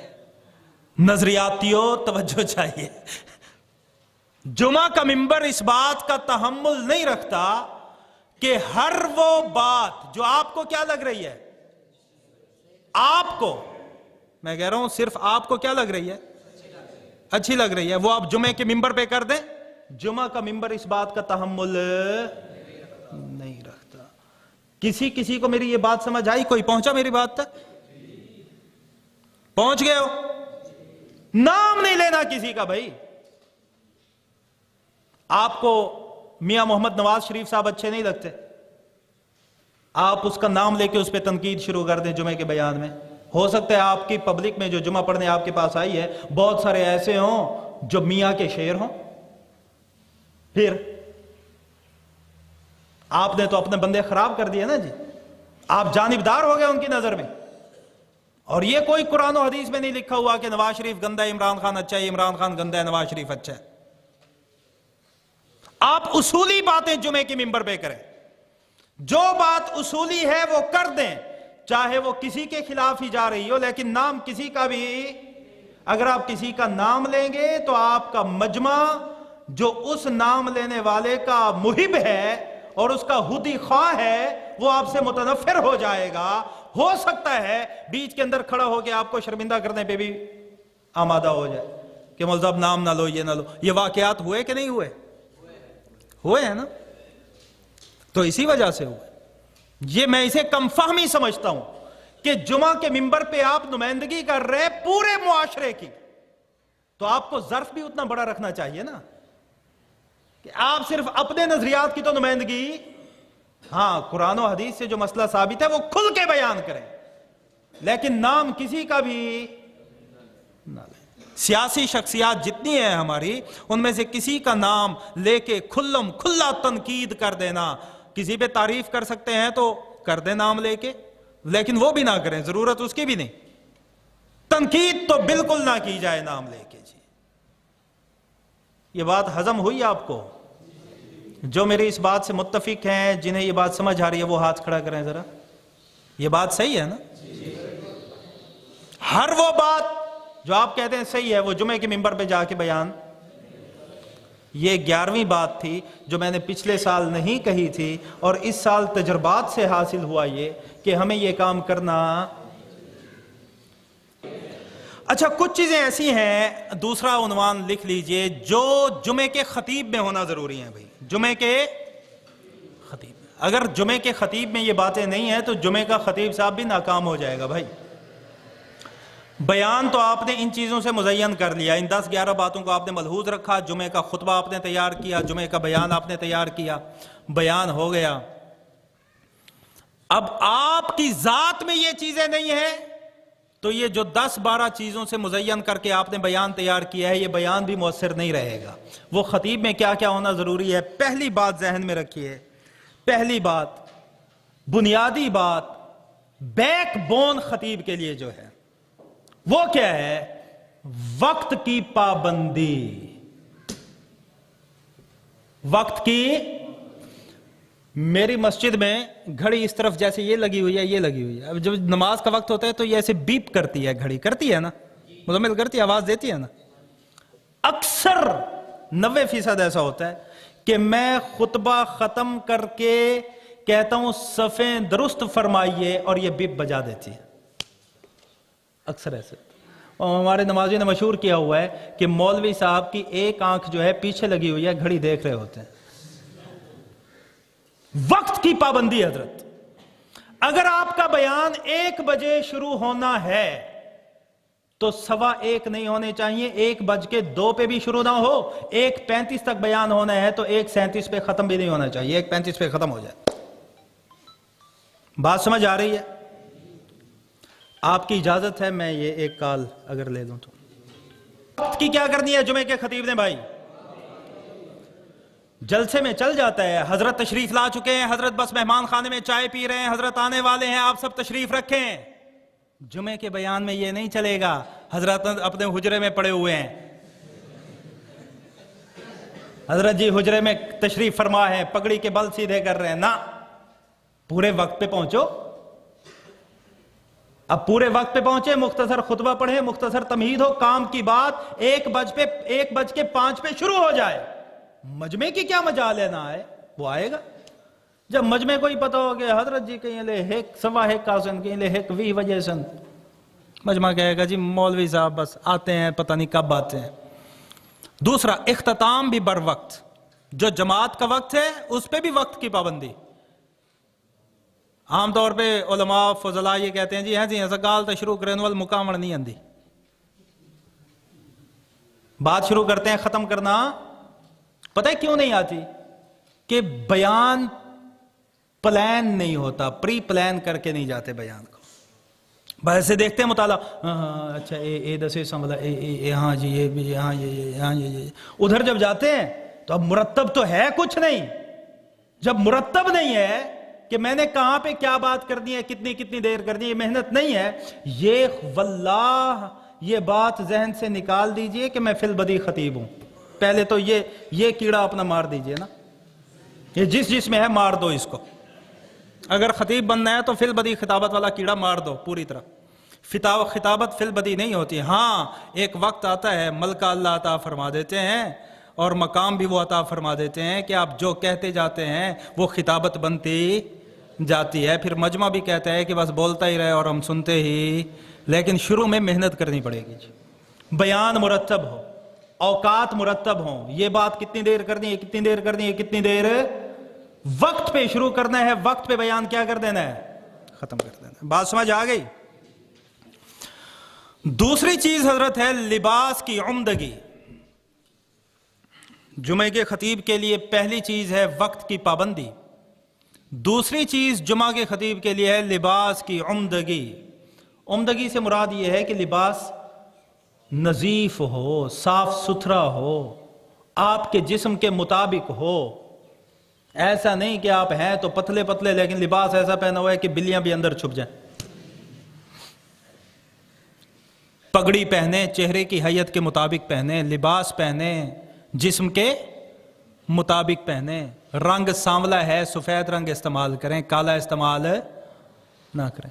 نظریاتیوں توجہ چاہیے۔ جمعہ کا ممبر اس بات کا تحمل نہیں رکھتا کہ ہر وہ بات جو آپ کو کیا لگ رہی ہے، آپ کو، میں کہہ رہا ہوں صرف آپ کو کیا لگ رہی ہے، اچھی لگ رہی ہے، وہ آپ جمعے کے ممبر پہ کر دیں۔ جمعہ کا ممبر اس بات کا تحمل نہیں رکھتا۔ کسی کو میری یہ بات سمجھ آئی؟ کوئی پہنچا میری بات تک؟ پہنچ گئے ہو؟ نام نہیں لینا کسی کا بھائی۔ آپ کو میاں محمد نواز شریف صاحب اچھے نہیں لگتے، آپ اس کا نام لے کے اس پہ تنقید شروع کر دیں جمعے کے بیان میں۔ ہو سکتا ہے آپ کی پبلک میں جو جمعہ پڑھنے آپ کے پاس آئی ہے بہت سارے ایسے ہوں جو میاں کے شیر ہوں، پھر آپ نے تو اپنے بندے خراب کر دیے نا جی، آپ جانبدار ہو گئے ان کی نظر میں۔ اور یہ کوئی قرآن و حدیث میں نہیں لکھا ہوا کہ نواز شریف گندا ہے عمران خان اچھا ہے، عمران خان گندا ہے نواز شریف اچھا ہے۔ آپ اصولی باتیں جمعے کے ممبر پہ کریں، جو بات اصولی ہے وہ کر دیں، چاہے وہ کسی کے خلاف ہی جا رہی ہو، لیکن نام کسی کا بھی، اگر آپ کسی کا نام لیں گے تو آپ کا مجمع جو اس نام لینے والے کا محب ہے اور اس کا ہدی خواہ ہے وہ آپ سے متنفر ہو جائے گا۔ ہو سکتا ہے بیچ کے اندر کھڑا ہو کے آپ کو شرمندہ کرنے پہ بھی آمادہ ہو جائے کہ مولوی صاحب نام نہ لو، یہ نہ لو۔ یہ واقعات ہوئے کہ نہیں ہوئے؟ ہوئے ہیں نا، تو اسی وجہ سے ہوئے۔ یہ میں اسے کم فہمی سمجھتا ہوں کہ جمعہ کے ممبر پہ آپ نمائندگی کر رہے پورے معاشرے کی، تو آپ کو ظرف بھی اتنا بڑا رکھنا چاہیے نا کہ آپ صرف اپنے نظریات کی تو نمائندگی، ہاں قرآن و حدیث سے جو مسئلہ ثابت ہے وہ کھل کے بیان کریں، لیکن نام کسی کا بھی نہ لیں۔ سیاسی شخصیات جتنی ہیں ہماری، ان میں سے کسی کا نام لے کے کھلا تنقید کر دینا، کسی پہ تعریف کر سکتے ہیں تو کر دیں نام لے کے، لیکن وہ بھی نہ کریں، ضرورت اس کی بھی نہیں۔ تنقید تو بالکل نہ کی جائے نام لے کے جی۔ یہ بات ہضم ہوئی آپ کو؟ جو میری اس بات سے متفق ہیں، جنہیں یہ بات سمجھ آ رہی ہے، وہ ہاتھ کھڑا کریں ذرا۔ یہ بات صحیح ہے نا؟ ہر وہ بات جو آپ کہتے ہیں صحیح ہے وہ جمعے کے ممبر پہ جا کے بیان. یہ 11ویں بات تھی جو میں نے پچھلے سال نہیں کہی تھی، اور اس سال تجربات سے حاصل ہوا یہ کہ ہمیں یہ کام کرنا. اچھا، کچھ چیزیں ایسی ہیں، دوسرا عنوان لکھ لیجئے، جو جمعے کے خطیب میں ہونا ضروری ہیں. بھائی جمعے کے خطیب میں، اگر جمعے کے خطیب میں یہ باتیں نہیں ہیں تو جمعے کا خطیب صاحب بھی ناکام ہو جائے گا. بھائی بیان تو آپ نے ان چیزوں سے مزین کر لیا، ان 10-11 باتوں کو آپ نے ملحوظ رکھا، جمعے کا خطبہ آپ نے تیار کیا، جمعے کا بیان آپ نے تیار کیا، بیان ہو گیا. اب آپ کی ذات میں یہ چیزیں نہیں ہیں تو یہ جو 10-12 چیزوں سے مزین کر کے آپ نے بیان تیار کیا ہے، یہ بیان بھی مؤثر نہیں رہے گا. وہ خطیب میں کیا کیا ہونا ضروری ہے؟ پہلی بات ذہن میں رکھیے، پہلی بات، بنیادی بات، بیک بون خطیب کے لیے جو ہے وہ کیا ہے؟ وقت کی پابندی. وقت کی، میری مسجد میں گھڑی اس طرف جیسے یہ لگی ہوئی ہے، یہ لگی ہوئی ہے. اب جب نماز کا وقت ہوتا ہے تو یہ ایسے بیپ کرتی ہے، گھڑی کرتی ہے نا، مزمل کرتی ہے، آواز دیتی ہے نا. اکثر 90% ایسا ہوتا ہے کہ میں خطبہ ختم کر کے کہتا ہوں صفیں درست فرمائیے اور یہ بیپ بجا دیتی ہے. اکثر ایسے. اور ہمارے نمازی نے مشہور کیا ہوا ہے کہ مولوی صاحب کی ایک آنکھ جو ہے پیچھے لگی ہوئی ہے، گھڑی دیکھ رہے ہوتے ہیں. وقت کی پابندی حضرت. اگر آپ کا بیان 1 بجے شروع ہونا ہے تو 1:15 نہیں ہونے چاہیے، 1:02 پہ بھی شروع نہ ہو. 1:35 تک بیان ہونا ہے تو 1:37 پہ ختم بھی نہیں ہونا چاہیے، 1:35 پہ ختم ہو جائے. بات سمجھ آ رہی ہے؟ آپ کی اجازت ہے میں یہ ایک کال اگر لے لوں تو. وقت کی کیا کرنی ہے جمعے کے خطیب نے؟ بھائی جلسے میں چل جاتا ہے، حضرت تشریف لا چکے ہیں، حضرت بس مہمان خانے میں چائے پی رہے ہیں، حضرت آنے والے ہیں، آپ سب تشریف رکھیں. جمعے کے بیان میں یہ نہیں چلے گا حضرت اپنے حجرے میں پڑے ہوئے ہیں، حضرت جی حجرے میں تشریف فرما ہے، پگڑی کے بل سیدھے کر رہے ہیں. نہ، پورے وقت پہ پہنچو. اب پورے وقت پہ پہنچے، مختصر خطبہ پڑھے، مختصر تمہید ہو، کام کی بات 1:05 پہ شروع ہو جائے. مجمع کی کیا مجال ہے؟ نہ آئے، وہ آئے گا. جب مجمع کو ہی پتا ہو کہ حضرت جی کہیں لے 1:15 کاسن، کہیں لے 1:20 وجہ سن، مجمع کہے گا جی مولوی صاحب بس آتے ہیں، پتہ نہیں کب آتے ہیں. دوسرا، اختتام بھی بر وقت. جو جماعت کا وقت ہے اس پہ بھی وقت کی پابندی. عام طور پہ علماء فضلاء یہ کہتے ہیں جی ہاں جی گال تو شروع کرنے وال مکامل نہیں آندی. بات شروع کرتے ہیں، ختم کرنا پتہ ہے کیوں نہیں آتی؟ کہ بیان پلان نہیں ہوتا، پری پلان کر کے نہیں جاتے بیان کو. بس سے دیکھتے ہیں مطالعہ، اچھا اے دسے سنبھلا، ہاں جی یہ، ہاں یہ. ادھر جب جاتے ہیں تو اب مرتب تو ہے کچھ نہیں. جب مرتب نہیں ہے کہ میں نے کہاں پہ کیا بات کرنی ہے، کتنی دیر کرنی ہے، یہ محنت نہیں ہے. یہ واللہ یہ بات ذہن سے نکال دیجئے کہ میں فی البدی خطیب ہوں. پہلے تو یہ کیڑا اپنا مار دیجئے نا، یہ جس میں ہے مار دو اس کو. اگر خطیب بننا ہے تو فی البدی خطابت والا کیڑا مار دو پوری طرح. خطابت فی البدی نہیں ہوتی. ہاں ایک وقت آتا ہے ملکہ اللہ عطا فرما دیتے ہیں اور مقام بھی وہ عطا فرما دیتے ہیں کہ آپ جو کہتے جاتے ہیں وہ خطابت بنتی جاتی ہے. پھر مجمع بھی کہتا ہے کہ بس بولتا ہی رہے اور ہم سنتے ہی، لیکن شروع میں محنت کرنی پڑے گی. بیان مرتب ہو، اوقات مرتب ہوں. یہ بات کتنی دیر کرنی ہے، کتنی دیر کرنی ہے، کتنی دیر، وقت پہ شروع کرنا ہے، وقت پہ بیان کیا کر دینا ہے، ختم کر دینا ہے. بات سمجھ آ گئی؟ دوسری چیز حضرت ہے لباس کی عمدگی. جمعے کے خطیب کے لیے پہلی چیز ہے وقت کی پابندی. دوسری چیز جمعہ کے خطیب کے لیے ہے لباس کی عمدگی. عمدگی سے مراد یہ ہے کہ لباس نظیف ہو، صاف ستھرا ہو، آپ کے جسم کے مطابق ہو. ایسا نہیں کہ آپ ہیں تو پتلے پتلے لیکن لباس ایسا پہنا ہوا ہے کہ بلیاں بھی اندر چھپ جائیں. پگڑی پہنے، چہرے کی حیت کے مطابق پہنے، لباس پہنے، جسم کے مطابق پہنے. رنگ سانولا ہے، سفید رنگ استعمال کریں، کالا استعمال نہ کریں.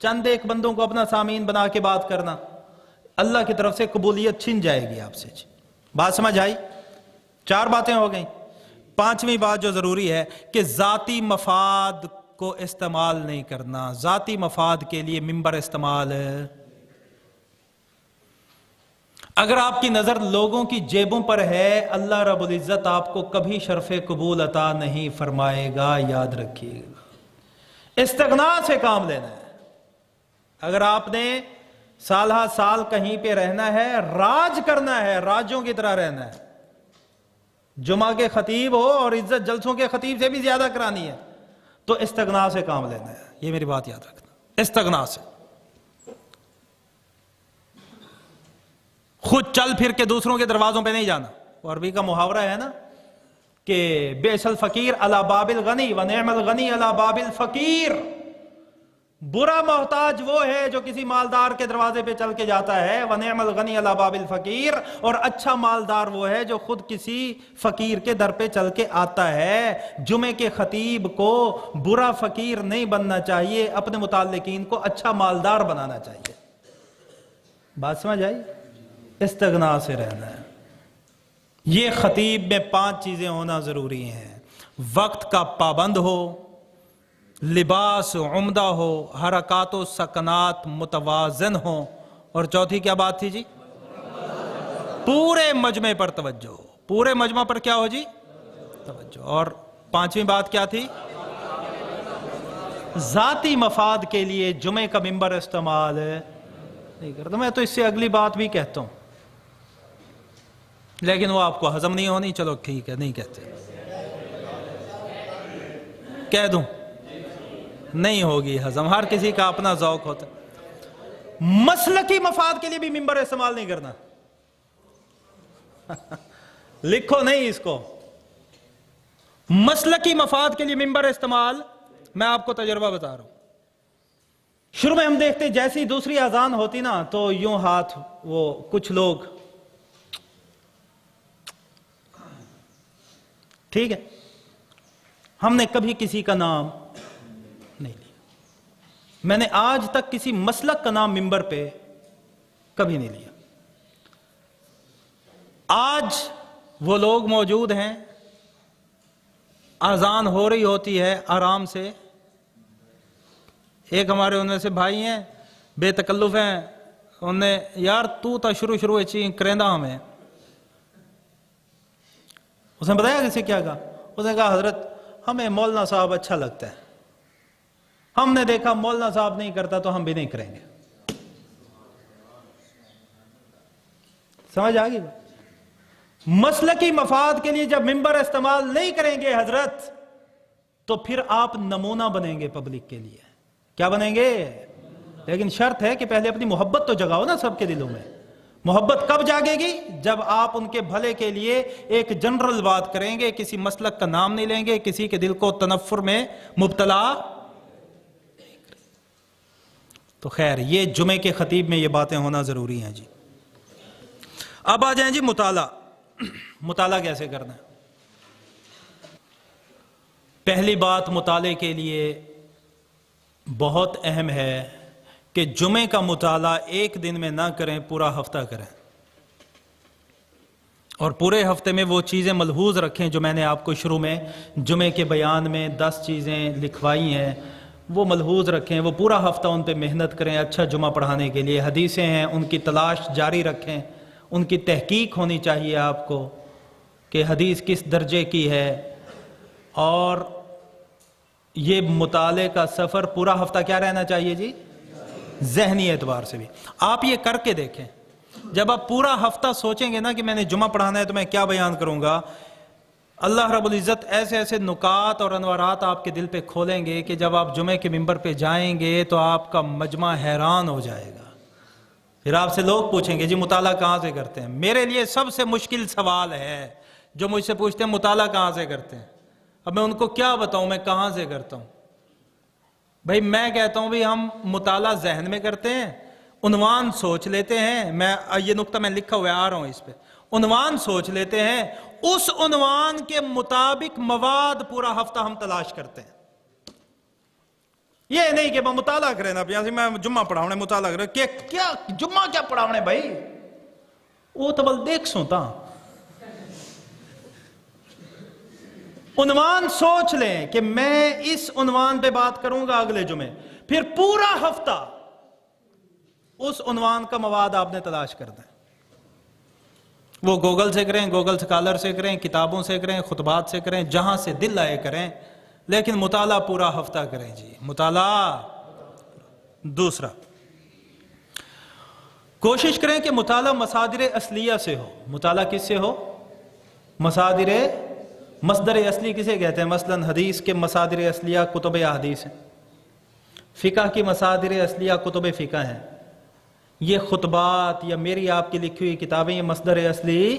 چند ایک بندوں کو اپنا سامعین بنا کے بات کرنا، اللہ کی طرف سے قبولیت چھن جائے گی آپ سے۔ بات سمجھ آئی؟ 4 باتیں ہو گئیں۔ 5ویں بات جو ضروری ہے کہ ذاتی مفاد کو استعمال نہیں کرنا، ذاتی مفاد کے لیے ممبر استعمال۔ اگر آپ کی نظر لوگوں کی جیبوں پر ہے، اللہ رب العزت آپ کو کبھی شرف قبول عطا نہیں فرمائے گا، یاد رکھیے گا۔ استغنا سے کام لینا ہے۔ اگر آپ نے سالہ سال کہیں پہ رہنا ہے، راج کرنا ہے، راجوں کی طرح رہنا ہے، جمعہ کے خطیب ہو اور عزت جلسوں کے خطیب سے بھی زیادہ کرانی ہے، تو استغنا سے کام لینا ہے۔ یہ میری بات یاد رکھنا، استغنا سے۔ خود چل پھر کے دوسروں کے دروازوں پہ نہیں جانا۔ اور عربی کا محاورہ ہے نا کہ بئس الفقیر علی باب الغنی و نعم الغنی علی باب الفقیر۔ برا محتاج وہ ہے جو کسی مالدار کے دروازے پہ چل کے جاتا ہے، وَنِعْمَ الْغَنِيُّ عَلَى بَابِ الْفَقِيرِ، اور اچھا مالدار وہ ہے جو خود کسی فقیر کے در پہ چل کے آتا ہے۔ جمعے کے خطیب کو برا فقیر نہیں بننا چاہیے، اپنے متعلقین کو اچھا مالدار بنانا چاہیے۔ بات سمجھ آئی؟ استغنا سے رہنا ہے۔ یہ خطیب میں 5 چیزیں ہونا ضروری ہیں۔ وقت کا پابند ہو، لباس عمدہ ہو، حرکات و سکنات متوازن ہوں، اور چوتھی کیا بات تھی جی؟ پورے مجمع پر توجہ ہو۔ پورے مجمع پر کیا ہو جی؟ توجہ۔ اور 5ویں بات کیا تھی؟ ذاتی مفاد کے لیے جمعے کا ممبر استعمال نہیں کرتا۔ میں تو اس سے اگلی بات بھی کہتا ہوں، لیکن وہ آپ کو ہضم نہیں ہونی۔ چلو ٹھیک ہے، نہیں کہتے، کہہ دوں؟ نہیں ہوگی ہضم، ہر کسی کا اپنا ذوق ہوتا ہے۔ مسلکی مفاد کے لیے بھی ممبر استعمال نہیں کرنا۔ لکھو نہیں اس کو، مسلکی مفاد کے لیے ممبر استعمال۔ میں آپ کو تجربہ بتا رہا ہوں۔ شروع میں ہم دیکھتے جیسی دوسری اذان ہوتی نا تو یوں ہاتھ، وہ کچھ لوگ، ٹھیک ہے، ہم نے کبھی کسی کا نام نہیں لیا۔ میں نے آج تک کسی مسلک کا نام ممبر پہ کبھی نہیں لیا۔ آج وہ لوگ موجود ہیں، اذان ہو رہی ہوتی ہے آرام سے، ایک ہمارے ان میں سے بھائی ہیں، بے تکلف ہیں، انہوں نے یار تو تا شروع چین کرندہ ہمیں، اس نے بتایا کسی کیا کہا؟ اس نے کہا حضرت ہمیں مولانا صاحب اچھا لگتا ہے، ہم نے دیکھا مولانا صاحب نہیں کرتا تو ہم بھی نہیں کریں گے۔ سمجھ آگئی؟ مسلکی مفاد کے لیے جب ممبر استعمال نہیں کریں گے حضرت، تو پھر آپ نمونہ بنیں گے پبلک کے لیے۔ کیا بنیں گے؟ لیکن شرط ہے کہ پہلے اپنی محبت تو جگاؤ نا سب کے دلوں میں۔ محبت کب جاگے گی؟ جب آپ ان کے بھلے کے لیے ایک جنرل بات کریں گے، کسی مسلک کا نام نہیں لیں گے، کسی کے دل کو تنفر میں مبتلا۔ تو خیر، یہ جمعے کے خطیب میں یہ باتیں ہونا ضروری ہیں جی۔ اب آ جائیں جی مطالعہ۔ مطالعہ کیسے کرنا ہے؟ پہلی بات مطالعے کے لیے بہت اہم ہے کہ جمعے کا مطالعہ ایک دن میں نہ کریں، پورا ہفتہ کریں، اور پورے ہفتے میں وہ چیزیں ملحوظ رکھیں جو میں نے آپ کو شروع میں جمعے کے بیان میں 10 چیزیں لکھوائی ہیں، وہ ملحوظ رکھیں، وہ پورا ہفتہ ان پہ محنت کریں اچھا جمعہ پڑھانے کے لیے۔ حدیثیں ہیں، ان کی تلاش جاری رکھیں، ان کی تحقیق ہونی چاہیے آپ کو کہ حدیث کس درجے کی ہے۔ اور یہ مطالعے کا سفر پورا ہفتہ کیا رہنا چاہیے جی؟ ذہنی اعتبار سے بھی۔ آپ یہ کر کے دیکھیں، جب آپ پورا ہفتہ سوچیں گے نا کہ میں نے جمعہ پڑھانا ہے تو میں کیا بیان کروں گا، اللہ رب العزت ایسے ایسے نکات اور انوارات آپ کے دل پہ کھولیں گے کہ جب آپ جمعے کے ممبر پہ جائیں گے تو آپ کا مجمع حیران ہو جائے گا۔ پھر آپ سے لوگ پوچھیں گے جی مطالعہ کہاں سے کرتے ہیں؟ میرے لیے سب سے مشکل سوال ہے جو مجھ سے پوچھتے ہیں مطالعہ کہاں سے کرتے ہیں۔ اب میں ان کو کیا بتاؤں میں کہاں سے کرتا ہوں؟ بھائی میں کہتا ہوں بھی ہم مطالعہ ذہن میں کرتے ہیں، عنوان سوچ لیتے ہیں، میں یہ نقطہ میں لکھا ہوا آ رہا ہوں اس پہ، عنوان سوچ لیتے ہیں، اس عنوان کے مطابق مواد پورا ہفتہ ہم تلاش کرتے ہیں۔ یہ نہیں کہ میں مطالعہ کریں نا پیاسی میں جمعہ پڑھاؤنے مطالعہ کریں کہ کیا جمعہ کیا پڑھاؤنے بھائی وہ تو بل دیکھ سوتا عنوان سوچ لیں کہ میں اس عنوان پہ بات کروں گا اگلے جمعے، پھر پورا ہفتہ اس عنوان کا مواد آپ نے تلاش کرنا ہے. وہ گوگل سے کریں، گوگل سکالر سے کریں، کتابوں سے کریں، خطبات سے کریں، جہاں سے دل آئے کریں، لیکن مطالعہ پورا ہفتہ کریں. جی مطالعہ. دوسرا، کوشش کریں کہ مطالعہ مصادر اصلیہ سے ہو. مطالعہ کس سے ہو؟ مصدر اصلی کسے کہتے ہیں؟ مثلا حدیث کے مصادر اصلیہ کتب احادیث ہیں، فقہ کی مصادر اصلیہ کتب فقہ ہیں. یہ خطبات یا میری آپ کی لکھی ہوئی کتابیں یہ مصدر اصلی.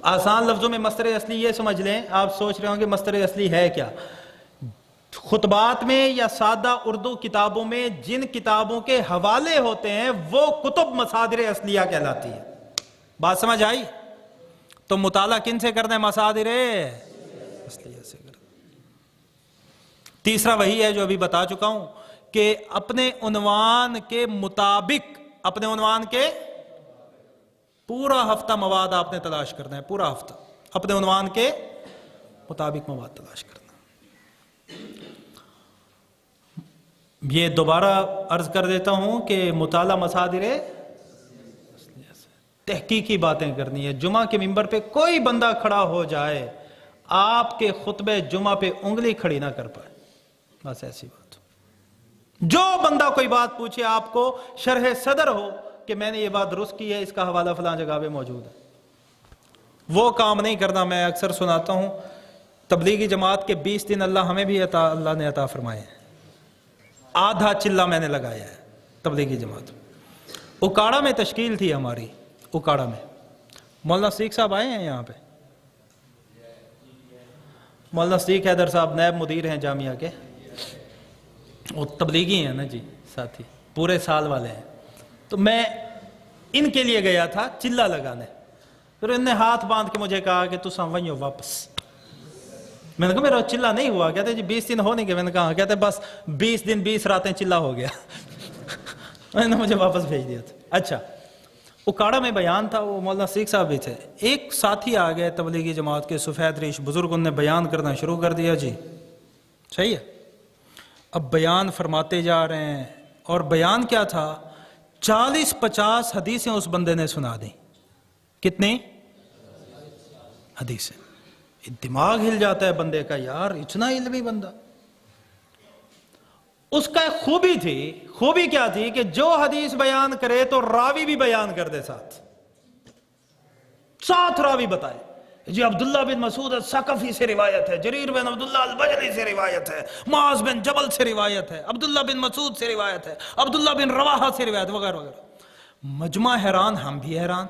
آسان لفظوں میں مصدر اصلی یہ سمجھ لیں، آپ سوچ رہے ہوں کہ مصدر اصلی ہے کیا. خطبات میں یا سادہ اردو کتابوں میں جن کتابوں کے حوالے ہوتے ہیں وہ کتب مصادر اصلیہ کہلاتی ہے. بات سمجھ آئی؟ تو مطالعہ کن سے کرنا ہے؟ مصادر اصلیہ سے کرنا. تیسرا وہی ہے جو ابھی بتا چکا ہوں کہ اپنے عنوان کے مطابق، اپنے عنوان کے پورا ہفتہ مواد آپ نے تلاش کرنا ہے. پورا ہفتہ اپنے عنوان کے مطابق مواد تلاش کرنا. یہ دوبارہ عرض کر دیتا ہوں کہ مطالعہ مصادر تحقیقی باتیں کرنی ہے. جمعہ کے ممبر پہ کوئی بندہ کھڑا ہو جائے آپ کے خطبہ جمعہ پہ انگلی کھڑی نہ کر پائے، بس ایسی بات. جو بندہ کوئی بات پوچھے آپ کو شرح صدر ہو کہ میں نے یہ بات درست کی ہے، اس کا حوالہ فلاں جگہ پہ موجود ہے، وہ کام نہیں کرنا. میں اکثر سناتا ہوں تبلیغی جماعت کے 20 دن اللہ ہمیں بھی اللہ نے عطا فرمائے ہیں. آدھا چلہ میں نے لگایا ہے تبلیغی جماعت. اکاڑا میں تشکیل تھی ہماری، اکاڑا میں مولانا صدیق صاحب آئے ہیں یہاں پہ. مولانا صدیق حیدر صاحب نائب مدیر ہیں جامعہ کے، وہ تبلیغی ہیں نا جی، ساتھی پورے سال والے ہیں. تو میں ان کے لیے گیا تھا چلہ لگانے. پھر انہوں نے ہاتھ باندھ کے مجھے کہا کہ تو ساموئی ہو واپس. میں نے کہا میرا چلہ نہیں ہوا. کہتے جی 20 دن ہونے کے. میں نے کہا کہتے بس 20 دن 20 راتیں چلہ ہو گیا. انہوں نے مجھے واپس بھیج دیا تھا. اچھا، اکاڑا میں بیان تھا، وہ مولانا صدیق صاحب بھی تھے. ایک ساتھی آ گئے تبلیغی جماعت کے سفید ریش بزرگ، ان نے بیان کرنا شروع کر دیا. جی صحیح ہے. اب بیان فرماتے جا رہے ہیں، اور بیان کیا تھا؟ 40-50 حدیثیں اس بندے نے سنا دیں. کتنی حدیثیں؟ دماغ ہل جاتا ہے بندے کا، یار اتنا علمی بندہ. اس کا ایک خوبی تھی. خوبی کیا تھی؟ کہ جو حدیث بیان کرے تو راوی بھی بیان کر دے، ساتھ راوی بتائے. جی عبداللہ بن مسعود الثقفی سے روایت ہے، جریر بن عبداللہ البجلی سے روایت ہے، معاذ بن جبل سے روایت ہے، عبداللہ بن مسعود سے روایت ہے، عبداللہ بن رواحہ سے روایت، وغیرہ وغیرہ. مجمع حیران، ہم بھی حیران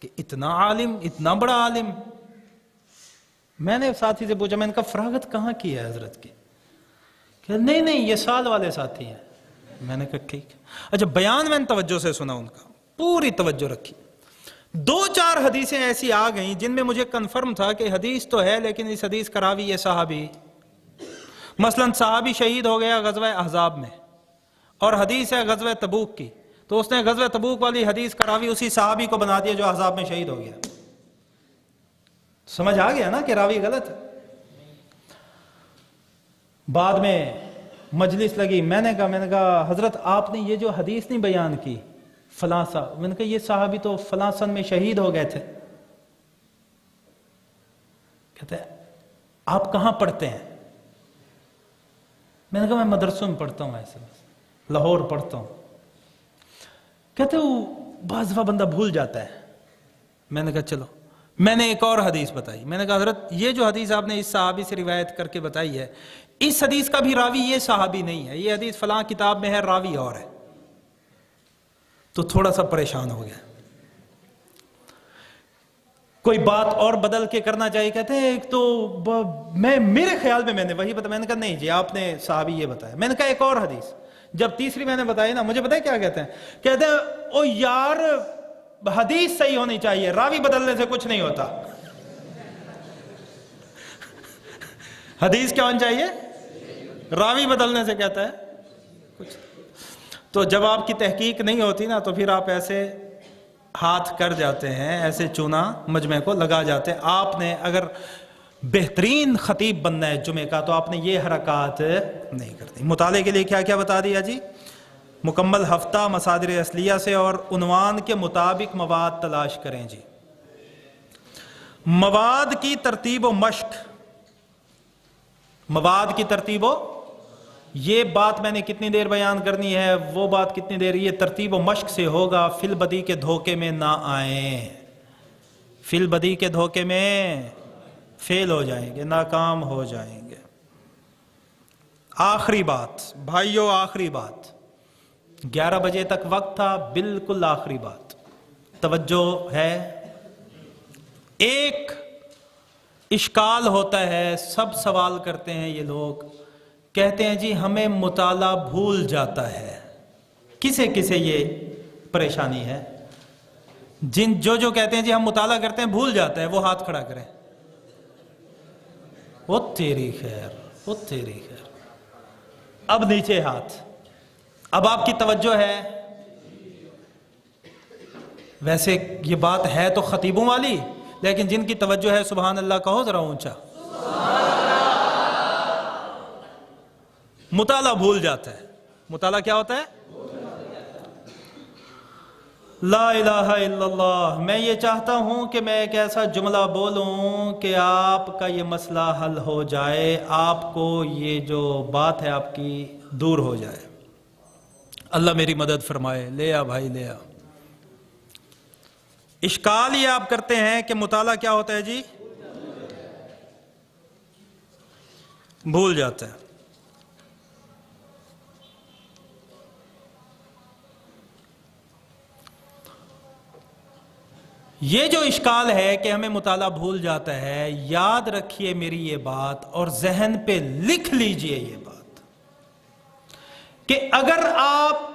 کہ اتنا عالم، اتنا بڑا عالم. میں نے ساتھی سے پوچھا، میں نے کہا فراغت کہاں کی ہے حضرت کی؟ کہ نہیں یہ سال والے ساتھی ہیں. میں نے کہا ٹھیک. اچھا، بیان میں نے توجہ سے سنا، ان کا پوری توجہ رکھی. 2-4 حدیثیں ایسی آ گئیں جن میں مجھے کنفرم تھا کہ حدیث تو ہے لیکن اس حدیث کا راوی یہ صحابی. مثلا صحابی شہید ہو گیا غزوہ احزاب میں، اور حدیث ہے غزوہ تبوک کی، تو اس نے غزوہ تبوک والی حدیث کا راوی اسی صحابی کو بنا دیا جو احزاب میں شہید ہو گیا. سمجھ آ گیا نا کہ راوی غلط ہے. بعد میں مجلس لگی، میں نے کہا حضرت آپ نے یہ جو حدیث نہیں بیان کی فلاں صاحب، میں نے کہا یہ صحابی تو فلاں سن میں شہید ہو گئے تھے. کہتے ہیں آپ کہاں پڑھتے ہیں؟ میں نے کہا میں مدرسوں میں پڑھتا ہوں، ایسے لاہور پڑھتا ہوں. کہتے وہ بعض دفعہ بندہ بھول جاتا ہے. میں نے کہا چلو. میں نے ایک اور حدیث بتائی. میں نے کہا حضرت یہ جو حدیث آپ نے اس صحابی سے روایت کر کے بتائی ہے، اس حدیث کا بھی راوی یہ صحابی نہیں ہے، یہ حدیث فلاں کتاب میں ہے، راوی اور ہے. تو تھوڑا سا پریشان ہو گیا. کوئی بات اور بدل کے کرنا چاہیے. کہتے ہیں ایک تو میرے خیال میں نے وہی بتا. میں نے کہا نہیں جی آپ نے صحابی یہ بتایا. میں نے کہا ایک اور حدیث. جب تیسری میں نے بتائی نا، مجھے پتا ہے کیا کہتے ہیں؟ کہتے ہیں او یار حدیث صحیح ہونی چاہیے، راوی بدلنے سے کچھ نہیں ہوتا. حدیث کیا ہونی چاہیے؟ راوی بدلنے سے کہتا ہے کچھ. تو جب آپ کی تحقیق نہیں ہوتی نا تو پھر آپ ایسے ہاتھ کر جاتے ہیں، ایسے چونا مجمع کو لگا جاتے ہیں. آپ نے اگر بہترین خطیب بننا ہے جمعے کا تو آپ نے یہ حرکات نہیں کرنی. مطالعے کے لیے کیا کیا بتا دیا جی؟ مکمل ہفتہ مصادر اصلیہ سے اور عنوان کے مطابق مواد تلاش کریں جی. مواد کی ترتیب و مشق، مواد کی ترتیب و، یہ بات میں نے کتنی دیر بیان کرنی ہے، وہ بات کتنی دیر، یہ ترتیب و مشق سے ہوگا. فی البدی کے دھوکے میں نہ آئیں، فی البدی کے دھوکے میں فیل ہو جائیں گے، ناکام ہو جائیں گے. آخری بات بھائیو، آخری بات، 11 بجے تک وقت تھا، بالکل آخری بات، توجہ ہے. ایک اشکال ہوتا ہے، سب سوال کرتے ہیں یہ لوگ، کہتے ہیں جی ہمیں مطالعہ بھول جاتا ہے. کسے کسے یہ پریشانی ہے؟ جو کہتے ہیں جی ہم مطالعہ کرتے ہیں بھول جاتا ہے، وہ ہاتھ کھڑا کریں. وہ تیری خیر، وہ تیری خیر. اب نیچے ہاتھ. اب آپ کی توجہ ہے؟ ویسے یہ بات ہے تو خطیبوں والی، لیکن جن کی توجہ ہے سبحان اللہ کہو ذرا اونچا. مطالعہ بھول جاتا ہے. مطالعہ کیا ہوتا ہے؟ لا الہ الا اللہ. میں یہ چاہتا ہوں کہ میں ایک ایسا جملہ بولوں کہ آپ کا یہ مسئلہ حل ہو جائے، آپ کو یہ جو بات ہے آپ کی دور ہو جائے. اللہ میری مدد فرمائے. لے آ بھائی لے آ. اشکال یہ آپ کرتے ہیں کہ مطالعہ کیا ہوتا ہے جی؟ بھول جاتا ہے. یہ جو اشکال ہے کہ ہمیں مطالعہ بھول جاتا ہے، یاد رکھیے میری یہ بات اور ذہن پہ لکھ لیجئے یہ بات کہ اگر آپ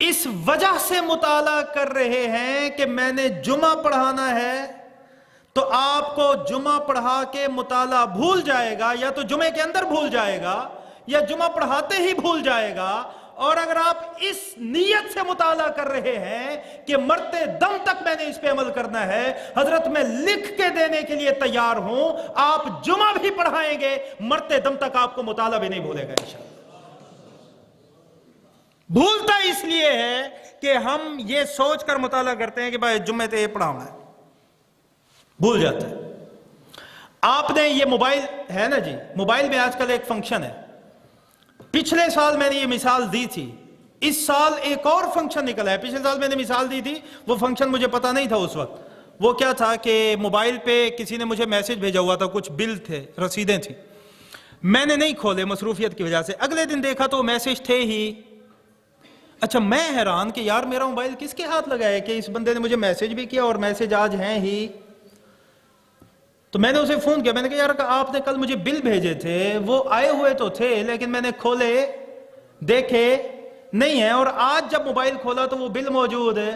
اس وجہ سے مطالعہ کر رہے ہیں کہ میں نے جمعہ پڑھانا ہے تو آپ کو جمعہ پڑھا کے مطالعہ بھول جائے گا، یا تو جمعے کے اندر بھول جائے گا یا جمعہ پڑھاتے ہی بھول جائے گا. اور اگر آپ اس نیت سے مطالعہ کر رہے ہیں کہ مرتے دم تک میں نے اس پہ عمل کرنا ہے، حضرت میں لکھ کے دینے کے لیے تیار ہوں، آپ جمعہ بھی پڑھائیں گے، مرتے دم تک آپ کو مطالعہ بھی نہیں بھولے گا انشاءاللہ. بھولتا اس لیے ہے کہ ہم یہ سوچ کر مطالعہ کرتے ہیں کہ بھائی جمعے تے یہ پڑھاؤں ہے، بھول جاتا ہے. آپ نے یہ موبائل ہے نا جی، موبائل میں آج کل ایک فنکشن ہے. پچھلے سال میں نے یہ مثال دی تھی، اس سال ایک اور فنکشن نکلا ہے. پچھلے سال میں نے مثال دی تھی، وہ فنکشن مجھے پتہ نہیں تھا اس وقت. وہ کیا تھا کہ موبائل پہ کسی نے مجھے میسج بھیجا ہوا تھا، کچھ بل تھے، رسیدیں تھیں. میں نے نہیں کھولے مصروفیت کی وجہ سے. اگلے دن دیکھا تو میسج تھے ہی. اچھا میں حیران کہ یار میرا موبائل کس کے ہاتھ لگا ہے کہ اس بندے نے مجھے میسج بھی کیا اور میسج آج ہیں ہی. تو میں نے اسے فون کیا، میں نے کہا یار آپ نے کل مجھے بل بھیجے تھے، وہ آئے ہوئے تو تھے لیکن میں نے کھولے دیکھے نہیں ہیں، اور آج جب موبائل کھولا تو وہ بل موجود ہے.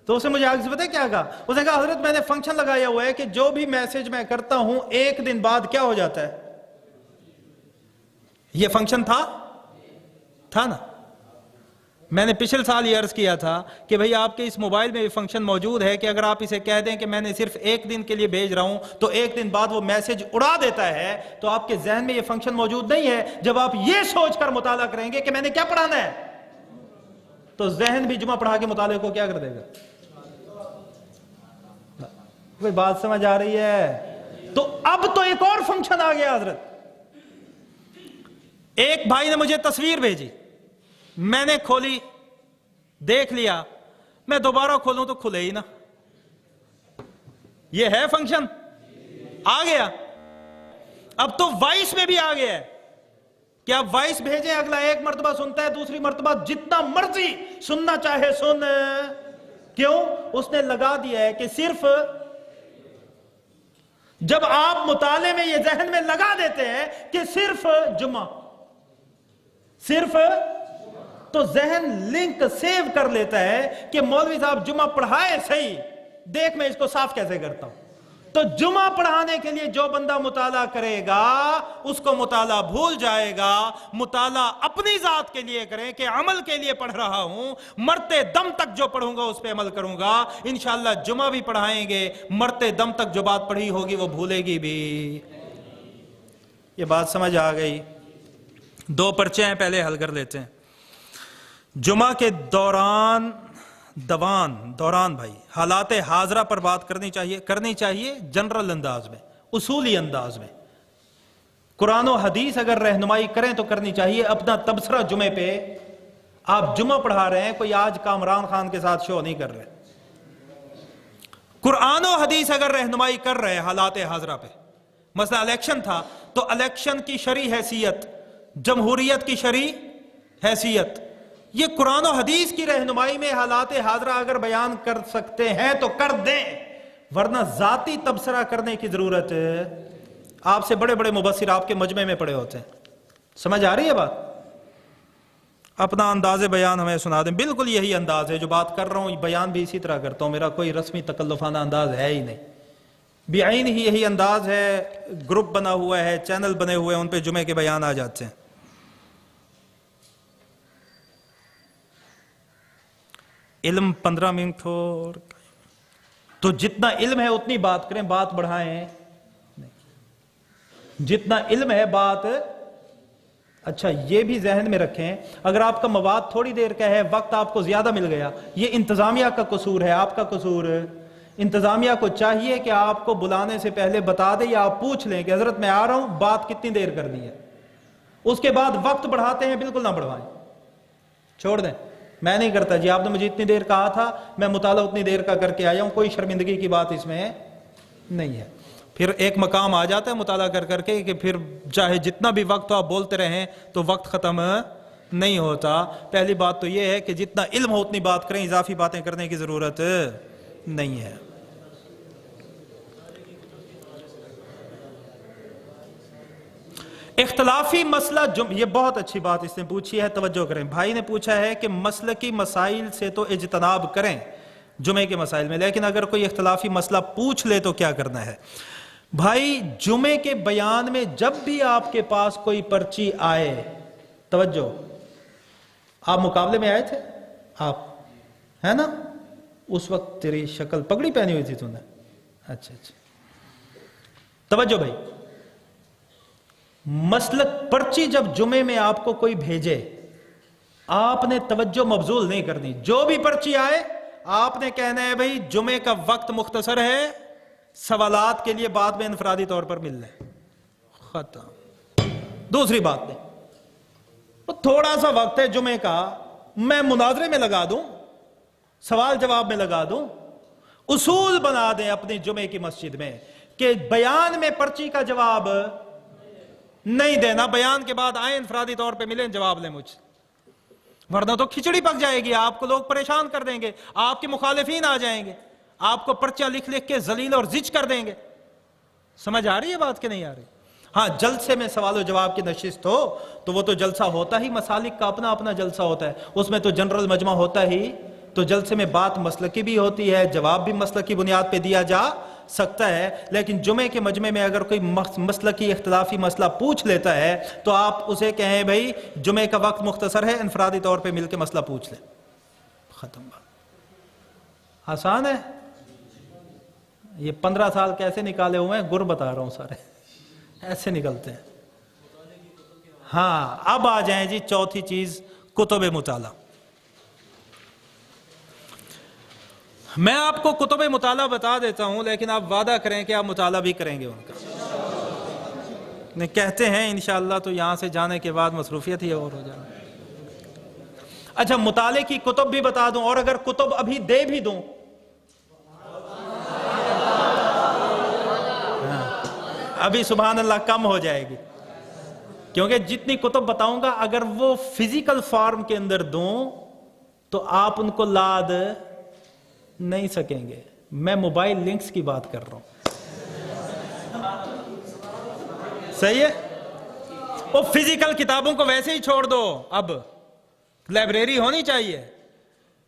تو اسے مجھے آگے سے پتہ ہے کیا کہا؟ اس نے کہا حضرت میں نے فنکشن لگایا ہوا ہے کہ جو بھی میسج میں کرتا ہوں ایک دن بعد کیا ہو جاتا ہے. یہ فنکشن تھا نا. میں نے پچھلے سال یہ عرض کیا تھا کہ بھئی آپ کے اس موبائل میں یہ فنکشن موجود ہے کہ اگر آپ اسے کہہ دیں کہ میں نے صرف ایک دن کے لیے بھیج رہا ہوں تو ایک دن بعد وہ میسج اڑا دیتا ہے. تو آپ کے ذہن میں یہ فنکشن موجود نہیں ہے. جب آپ یہ سوچ کر مطالعہ کریں گے کہ میں نے کیا پڑھانا ہے تو ذہن بھی جمعہ پڑھا کے مطالعے کو کیا کر دے گا. کوئی بات سمجھ آ رہی ہے؟ تو اب تو ایک اور فنکشن آ گیا حضرت. ایک بھائی نے مجھے تصویر بھیجی، میں نے کھولی، دیکھ لیا، میں دوبارہ کھولوں تو کھلے ہی نا. یہ ہے فنکشن آ گیا. اب تو وائس میں بھی آ گیا ہے کہ آپ وائس بھیجیں، اگلا ایک مرتبہ سنتا ہے، دوسری مرتبہ جتنا مرضی سننا چاہے سن. کیوں؟ اس نے لگا دیا ہے کہ صرف جب آپ مطالعے میں یہ ذہن میں لگا دیتے ہیں کہ صرف جمعہ، صرف، تو ذہن لنک سیو کر لیتا ہے کہ مولوی صاحب جمعہ پڑھائے صحیح، دیکھ میں اس کو صاف کیسے کرتا ہوں. تو جمعہ پڑھانے کے لیے جو بندہ مطالعہ کرے گا اس کو مطالعہ بھول جائے گا. مطالعہ اپنی ذات کے لیے کریں کہ عمل کے لیے پڑھ رہا ہوں, مرتے دم تک جو پڑھوں گا اس پہ عمل کروں گا. انشاءاللہ جمعہ بھی پڑھائیں گے, مرتے دم تک جو بات پڑھی ہوگی وہ بھولے گی بھی. یہ بات سمجھ آ گئی؟ 2 پرچے ہیں, پہلے حل کر لیتے ہیں. جمعہ کے دوران بھائی حالات حاضرہ پر بات کرنی چاہیے جنرل انداز میں, اصولی انداز میں. قرآن و حدیث اگر رہنمائی کریں تو کرنی چاہیے. اپنا تبصرہ جمعے پہ, آپ جمعہ پڑھا رہے ہیں, کوئی آج کامران خان کے ساتھ شو نہیں کر رہے. قرآن و حدیث اگر رہنمائی کر رہے حالات حاضرہ پہ, مثلا الیکشن تھا تو الیکشن کی شرعی حیثیت, جمہوریت کی شرعی حیثیت, یہ قرآن و حدیث کی رہنمائی میں حالات حاضرہ اگر بیان کر سکتے ہیں تو کر دیں, ورنہ ذاتی تبصرہ کرنے کی ضرورت ہے. آپ سے بڑے بڑے مبصر آپ کے مجمع میں پڑے ہوتے ہیں. سمجھ آ رہی ہے بات؟ اپنا انداز بیان ہمیں سنا دیں. بالکل یہی انداز ہے جو بات کر رہا ہوں, بیان بھی اسی طرح کرتا ہوں. میرا کوئی رسمی تکلفانہ انداز ہے ہی نہیں, بعین ہی یہی انداز ہے. گروپ بنا ہوا ہے, چینل بنے ہوئے ہیں, ان پہ جمعے کے بیان آ جاتے ہیں. علم 15 منٹ ہو تو جتنا علم ہے اتنی بات کریں, بات بڑھائیں. جتنا علم ہے بات. اچھا یہ بھی ذہن میں رکھیں, اگر آپ کا مواد تھوڑی دیر کا ہے, وقت آپ کو زیادہ مل گیا, یہ انتظامیہ کا قصور ہے, آپ کا قصور. انتظامیہ کو چاہیے کہ آپ کو بلانے سے پہلے بتا دے یا آپ پوچھ لیں کہ حضرت میں آ رہا ہوں, بات کتنی دیر کر دی ہے. اس کے بعد وقت بڑھاتے ہیں, بالکل نہ بڑھوائیں, چھوڑ دیں. میں نہیں کرتا جی, آپ نے مجھے اتنی دیر کہا تھا, میں مطالعہ اتنی دیر کا کر کے آیا ہوں, کوئی شرمندگی کی بات اس میں نہیں ہے. پھر ایک مقام آ جاتا ہے مطالعہ کر کے کہ پھر چاہے جتنا بھی وقت آپ بولتے رہیں تو وقت ختم نہیں ہوتا. پہلی بات تو یہ ہے کہ جتنا علم ہو اتنی بات کریں, اضافی باتیں کرنے کی ضرورت نہیں ہے. اختلافی مسئلہ یہ بہت اچھی بات اس نے پوچھی ہے, توجہ کریں. بھائی نے پوچھا ہے کہ مسلکی مسائل سے تو اجتناب کریں جمعے کے مسائل میں, لیکن اگر کوئی اختلافی مسئلہ پوچھ لے تو کیا کرنا ہے؟ بھائی جمعے کے بیان میں جب بھی آپ کے پاس کوئی پرچی آئے, توجہ, آپ مقابلے میں آئے تھے, آپ ہے نا, اس وقت تیری شکل پگڑی پہنی ہوئی تھی تو نے, اچھا, توجہ بھائی. مسلک پرچی جب جمعے میں آپ کو کوئی بھیجے, آپ نے توجہ مبذول نہیں کرنی. جو بھی پرچی آئے آپ نے کہنا ہے بھائی جمعے کا وقت مختصر ہے, سوالات کے لیے بعد میں انفرادی طور پر مل لیں, ختم. دوسری بات نہیں, تھوڑا سا وقت ہے جمعے کا, میں مناظرے میں لگا دوں, سوال جواب میں لگا دوں. اصول بنا دیں اپنی جمعے کی مسجد میں کہ بیان میں پرچی کا جواب نہیں دینا, بیان کے بعد آئیں انفرادی طور پہ ملیں, جواب لیں مجھ, ورنہ تو کھچڑی پک جائے گی, آپ کو لوگ پریشان کر دیں گے, آپ کے مخالفین آ جائیں گے, آپ کو پرچہ لکھ کے ذلیل اور زج کر دیں گے. سمجھ آ رہی ہے بات کہ نہیں آ رہی؟ ہاں جلسے میں سوال و جواب کی نشست ہو تو وہ تو جلسہ ہوتا ہی, مسالک کا اپنا اپنا جلسہ ہوتا ہے, اس میں تو جنرل مجمع ہوتا ہی, تو جلسے میں بات مسلکی بھی ہوتی ہے, جواب بھی مسلکی بنیاد پہ دیا جا سکتا ہے. لیکن جمعے کے مجمع میں اگر کوئی مسلکی اختلافی مسئلہ پوچھ لیتا ہے تو آپ اسے کہیں بھائی جمعے کا وقت مختصر ہے, انفرادی طور پہ مل کے مسئلہ پوچھ لیں, ختم بات. آسان ہے. یہ 15 سال کیسے نکالے ہوئے ہیں, گر بتا رہا ہوں, سارے ایسے نکلتے ہیں. ہاں اب آ جائیں جی چوتھی چیز, کتب مطالعہ. میں آپ کو کتب مطالعہ بتا دیتا ہوں, لیکن آپ وعدہ کریں کہ آپ مطالعہ بھی کریں گے ان کا. نہیں کہتے ہیں انشاءاللہ, تو یہاں سے جانے کے بعد مصروفیت ہی اور ہو جائے. اچھا مطالعے کی کتب بھی بتا دوں, اور اگر کتب ابھی دے بھی دوں, ابھی سبحان اللہ کم ہو جائے گی, کیونکہ جتنی کتب بتاؤں گا اگر وہ فزیکل فارم کے اندر دوں تو آپ ان کو لاد نہیں سکیں گے. میں موبائل لنکس کی بات کر رہا ہوں, صحیح ہے. وہ فزیکل کتابوں کو ویسے ہی چھوڑ دو, اب لائبریری ہونی چاہیے,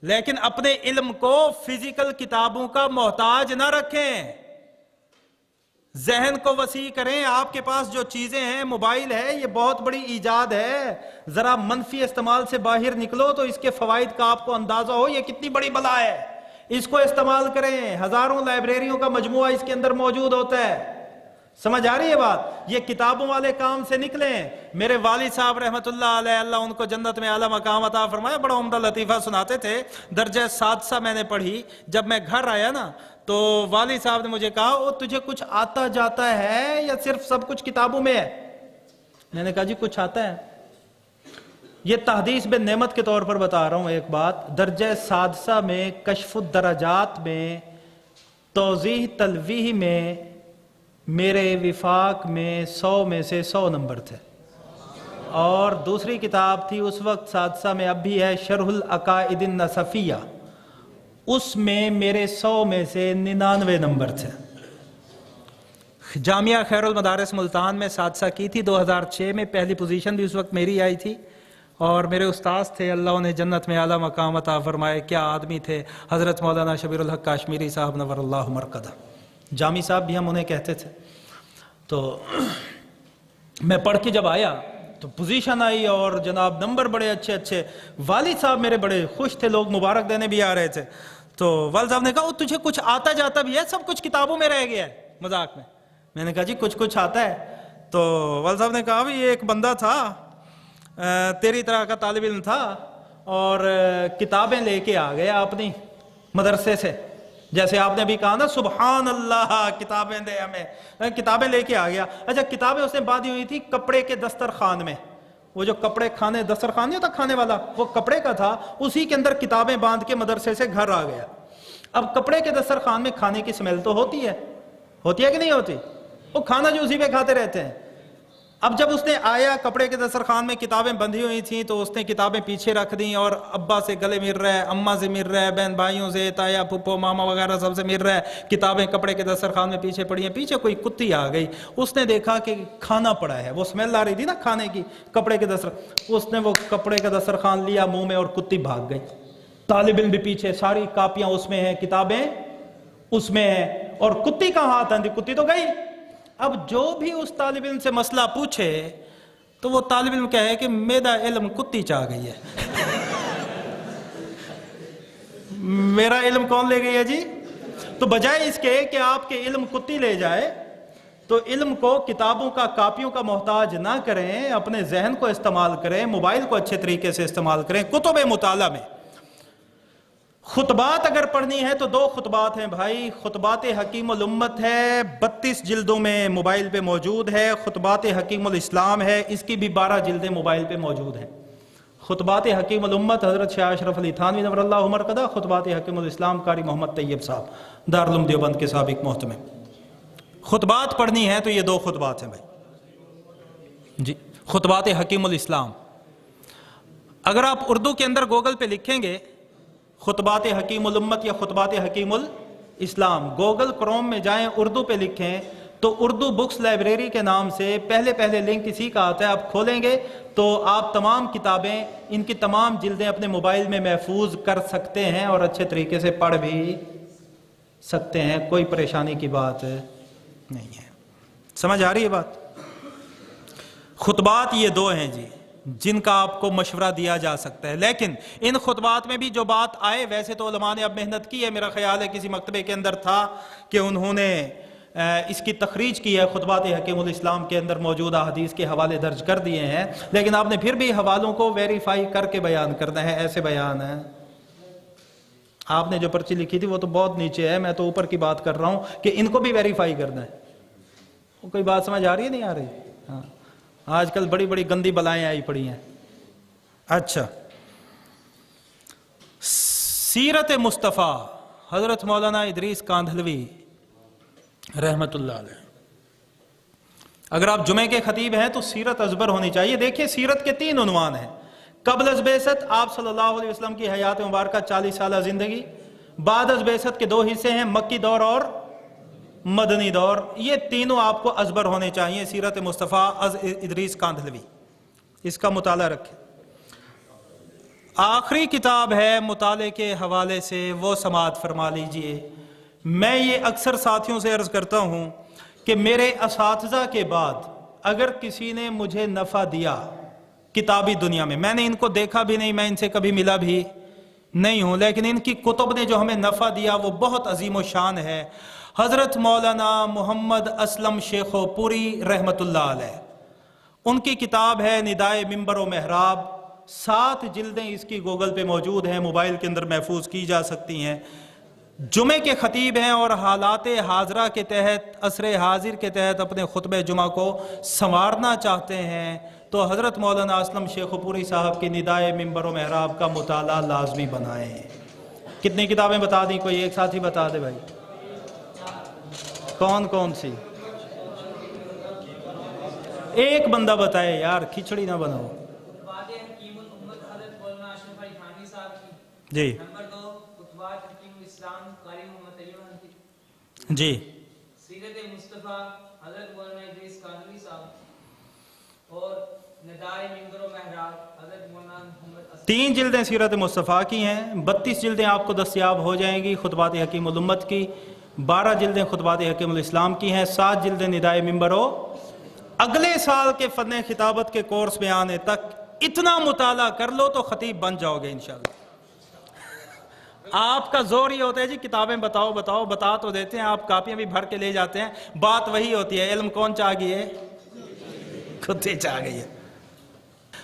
لیکن اپنے علم کو فزیکل کتابوں کا محتاج نہ رکھیں. ذہن کو وسیع کریں. آپ کے پاس جو چیزیں ہیں، موبائل ہے، یہ بہت بڑی ایجاد ہے. ذرا منفی استعمال سے باہر نکلو تو اس کے فوائد کا آپ کو اندازہ ہو یہ کتنی بڑی بلا ہے. اس کو استعمال کریں. ہزاروں لائبریریوں کا مجموعہ اس کے اندر موجود ہوتا ہے. سمجھ آ رہی ہے بات؟ یہ کتابوں والے کام سے نکلیں. میرے والد صاحب رحمۃ اللہ علیہ، اللہ ان کو جنت میں اعلیٰ مقام عطا فرمائے، بڑا عمدہ لطیفہ سناتے تھے. درجہ سادسہ میں نے پڑھی. جب میں گھر آیا نا تو والد صاحب نے مجھے کہا، او تجھے کچھ آتا جاتا ہے یا صرف سب کچھ کتابوں میں ہے؟ میں نے کہا جی کچھ آتا ہے. یہ تحدیث بن نعمت کے طور پر بتا رہا ہوں ایک بات. درجہ سادسہ میں کشف الدرجات میں توضیح تلویح میں میرے وفاق میں 100 میں سے 100 نمبر تھے. اور دوسری کتاب تھی اس وقت سادسہ میں، اب بھی ہے، شرح العقائد النصفیہ، اس میں میرے 100 میں سے 99 نمبر تھے. جامعہ خیر المدارس ملتان میں سادسہ کی تھی 2006 میں. پہلی پوزیشن بھی اس وقت میری آئی تھی. اور میرے استاذ تھے، اللہ انہیں جنت میں اعلیٰ مقام عطا فرمائے، کیا آدمی تھے، حضرت مولانا شبیر الحق کاشمیری صاحب نور اللہ مرقدہ. جامی صاحب بھی ہم انہیں کہتے تھے. تو میں پڑھ کے جب آیا تو پوزیشن آئی اور جناب نمبر بڑے اچھے اچھے. والد صاحب میرے بڑے خوش تھے، لوگ مبارک دینے بھی آ رہے تھے. تو والد صاحب نے کہا، تجھے کچھ آتا جاتا بھی ہے؟ سب کچھ کتابوں میں رہ گیا ہے. مذاق میں میں نے کہا جی کچھ آتا ہے. تو والد صاحب نے کہا، بھی ایک بندہ تھا تیری طرح کا طالب علم تھا اور کتابیں لے کے آ گیا اپنی مدرسے سے. جیسے آپ نے بھی کہا نا سبحان اللہ کتابیں دے ہمیں، کتابیں لے کے آ گیا. اچھا کتابیں اس نے باندھی ہوئی تھی کپڑے کے دسترخوان میں. وہ جو کپڑے کھانے دسترخوان نہیں ہوتا کھانے والا، وہ کپڑے کا تھا، اسی کے اندر کتابیں باندھ کے مدرسے سے گھر آ گیا. اب کپڑے کے دسترخوان میں کھانے کی سمیل تو ہوتی ہے کہ نہیں ہوتی؟ وہ کھانا جو اسی پہ کھاتے رہتے ہیں. اب جب اس نے آیا کپڑے کے دسترخوان میں کتابیں بندھی ہوئی تھیں تو اس نے کتابیں پیچھے رکھ دیں اور ابا سے گلے مل رہا ہے، اماں سے مل رہا ہے، بہن بھائیوں سے، تایا پھپھو ماما وغیرہ سب سے مل رہا ہے. کتابیں کپڑے کے دسترخوان میں پیچھے پڑی ہیں. پیچھے کوئی کتی آ گئی، اس نے دیکھا کہ کھانا پڑا ہے، وہ اسمیل آ رہی تھی نا کھانے کی کپڑے کے دسترخوان. اس نے وہ کپڑے کا دسترخوان لیا منہ میں اور کتی بھاگ گئی. طالب علم بھی پیچھے، ساری کاپیاں اس میں ہیں، کتابیں اس میں ہیں، اور کتی کا ہاتھ آندھی، کتی تو گئی. اب جو بھی اس طالب علم سے مسئلہ پوچھے تو وہ طالب علم کہے کہ میرا علم کتی چاہ گئی ہے. میرا علم کون لے گئی ہے جی؟ تو بجائے اس کے کہ آپ کے علم کتی لے جائے تو علم کو کتابوں کا کاپیوں کا محتاج نہ کریں، اپنے ذہن کو استعمال کریں، موبائل کو اچھے طریقے سے استعمال کریں. کتب مطالعہ میں خطبات اگر پڑھنی ہے تو 2 خطبات ہیں بھائی. خطبات حکیم الامت ہے، 32 جلدوں میں موبائل پہ موجود ہے. خطبات حکیم الاسلام ہے، اس کی بھی 12 جلدیں موبائل پہ موجود ہیں. خطبات حکیم الامت حضرت شاہ اشرف علی تھانوی نور اللہ مرقدہ، خطبات حکیم الاسلام قاری محمد طیب صاحب دارالعلوم دیوبند کے سابق محتمم. خطبات پڑھنی ہے تو یہ 2 خطبات ہیں بھائی جی. خطبات حکیم الاسلام اگر آپ اردو کے اندر گوگل پہ لکھیں گے خطبات حکیم الامت یا خطبات حکیم الاسلام، گوگل کروم میں جائیں اردو پہ لکھیں تو اردو بکس لائبریری کے نام سے پہلے لنک اسی کا آتا ہے. آپ کھولیں گے تو آپ تمام کتابیں، ان کی تمام جلدیں اپنے موبائل میں محفوظ کر سکتے ہیں اور اچھے طریقے سے پڑھ بھی سکتے ہیں. کوئی پریشانی کی بات نہیں ہے. سمجھ آ رہی ہے بات؟ خطبات یہ 2 ہیں جی جن کا آپ کو مشورہ دیا جا سکتا ہے. لیکن ان خطبات میں بھی جو بات آئے، ویسے تو علماء نے اب محنت کی ہے، میرا خیال ہے کسی مکتبے کے اندر تھا کہ انہوں نے اس کی تخریج کی ہے. خطبات حکیم الاسلام کے اندر موجود احادیث کے حوالے درج کر دیے ہیں، لیکن آپ نے پھر بھی حوالوں کو ویریفائی کر کے بیان کرنا ہے. ایسے بیان ہے، آپ نے جو پرچی لکھی تھی وہ تو بہت نیچے ہے، میں تو اوپر کی بات کر رہا ہوں کہ ان کو بھی ویریفائی کرنا ہے. کوئی بات سمجھ آ رہی ہے نہیں آ رہی؟ ہاں، آج کل بڑی بڑی گندی بلائیں آئی پڑی ہیں. اچھا، سیرت مصطفیٰ حضرت مولانا ادریس کاندھلوی رحمت اللہ علیہ. اگر آپ جمعے کے خطیب ہیں تو سیرت ازبر ہونی چاہیے. دیکھیں سیرت کے 3 عنوان ہیں. قبل از بعثت آپ صلی اللہ علیہ وسلم کی حیات مبارکہ 40 سالہ زندگی. بعد از بعثت کے 2 حصے ہیں، مکی دور اور مدنی دور. یہ تینوں آپ کو ازبر ہونے چاہیے. سیرت مصطفیٰ از ادریس کاندھلوی، اس کا مطالعہ رکھیں. آخری کتاب ہے مطالعے کے حوالے سے، وہ سماعت فرما لیجئے. میں یہ اکثر ساتھیوں سے عرض کرتا ہوں کہ میرے اساتذہ کے بعد اگر کسی نے مجھے نفع دیا کتابی دنیا میں نے ان کو دیکھا بھی نہیں، میں ان سے کبھی ملا بھی نہیں ہوں، لیکن ان کی کتب نے جو ہمیں نفع دیا وہ بہت عظیم و شان ہے۔ حضرت مولانا محمد اسلم شیخو پوری رحمۃ اللہ علیہ، ان کی کتاب ہے ندائے منبر و محراب، 7 جلدیں اس کی گوگل پہ موجود ہیں، موبائل کے اندر محفوظ کی جا سکتی ہیں۔ جمعے کے خطیب ہیں اور حالات حاضرہ کے تحت، عصر حاضر کے تحت اپنے خطبہ جمعہ کو سنوارنا چاہتے ہیں تو حضرت مولانا اسلم شیخ پوری صاحب کی ندائے منبر و محراب کا مطالعہ لازمی بنائیں۔ کتنی کتابیں بتا دیں؟ کوئی ایک ساتھ ہی بتا دے بھائی، کون کون سی؟ ایک بندہ بتائے یار، کھچڑی نہ بناؤ۔ جی جی سیرت مصطفیٰ حضرت مولانا ادریس کانوی صاحب اور ندائے منبر و محراب حضرت مولانا محمد 3 جلدیں سیرت مصطفیٰ کی ہیں، 32 جلدیں آپ کو دستیاب ہو جائیں گی خطبات حکیم الامت کی، 12 جلدیں خطبات حکیم الاسلام کی ہیں، 7 جلدیں ندائے منبر و۔ اگلے سال کے فن خطابت کے کورس میں آنے تک اتنا مطالعہ کر لو تو خطیب بن جاؤ گے انشاءاللہ۔ آپ کا زور یہ ہوتا ہے جی کتابیں بتاؤ بتاؤ، بتا تو دیتے ہیں، آپ کاپیاں بھی بھر کے لے جاتے ہیں، بات وہی ہوتی ہے، علم کون چاہ گئی ہے؟ خود چاہ گئی ہے۔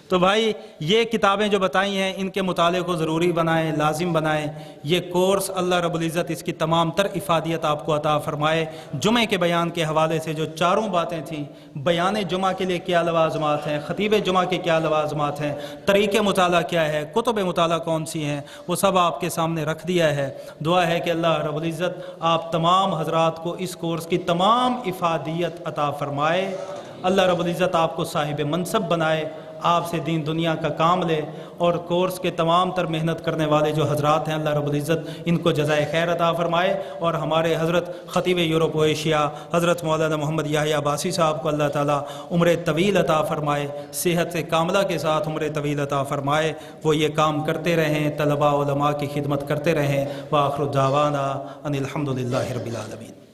تو بھائی یہ کتابیں جو بتائی ہیں ان کے مطالعے کو ضروری بنائیں، لازم بنائیں۔ یہ کورس اللہ رب العزت اس کی تمام تر افادیت آپ کو عطا فرمائے۔ جمعے کے بیان کے حوالے سے جو 4 باتیں تھیں، بیان جمعہ کے لیے کیا لوازمات ہیں، خطیب جمعہ کے کیا لوازمات ہیں، طریق مطالعہ کیا ہے، کتب مطالعہ کون سی ہیں، وہ سب آپ کے سامنے رکھ دیا ہے۔ دعا ہے کہ اللہ رب العزت آپ تمام حضرات کو اس کورس کی تمام افادیت عطا فرمائے۔ اللہ رب العزت آپ کو صاحب منصب بنائے، آپ سے دین دنیا کا کام لے، اور کورس کے تمام تر محنت کرنے والے جو حضرات ہیں اللہ رب العزت ان کو جزائے خیر عطا فرمائے، اور ہمارے حضرت خطیب یورپ و ایشیا حضرت مولانا محمد یحییٰ عباسی صاحب کو اللہ تعالیٰ عمر طویل عطا فرمائے، صحت کاملہ کے ساتھ عمر طویل عطا فرمائے، وہ یہ کام کرتے رہیں، طلباء علماء کی خدمت کرتے رہیں۔ وآخر دعوانا ان الحمدللہ رب العالمین۔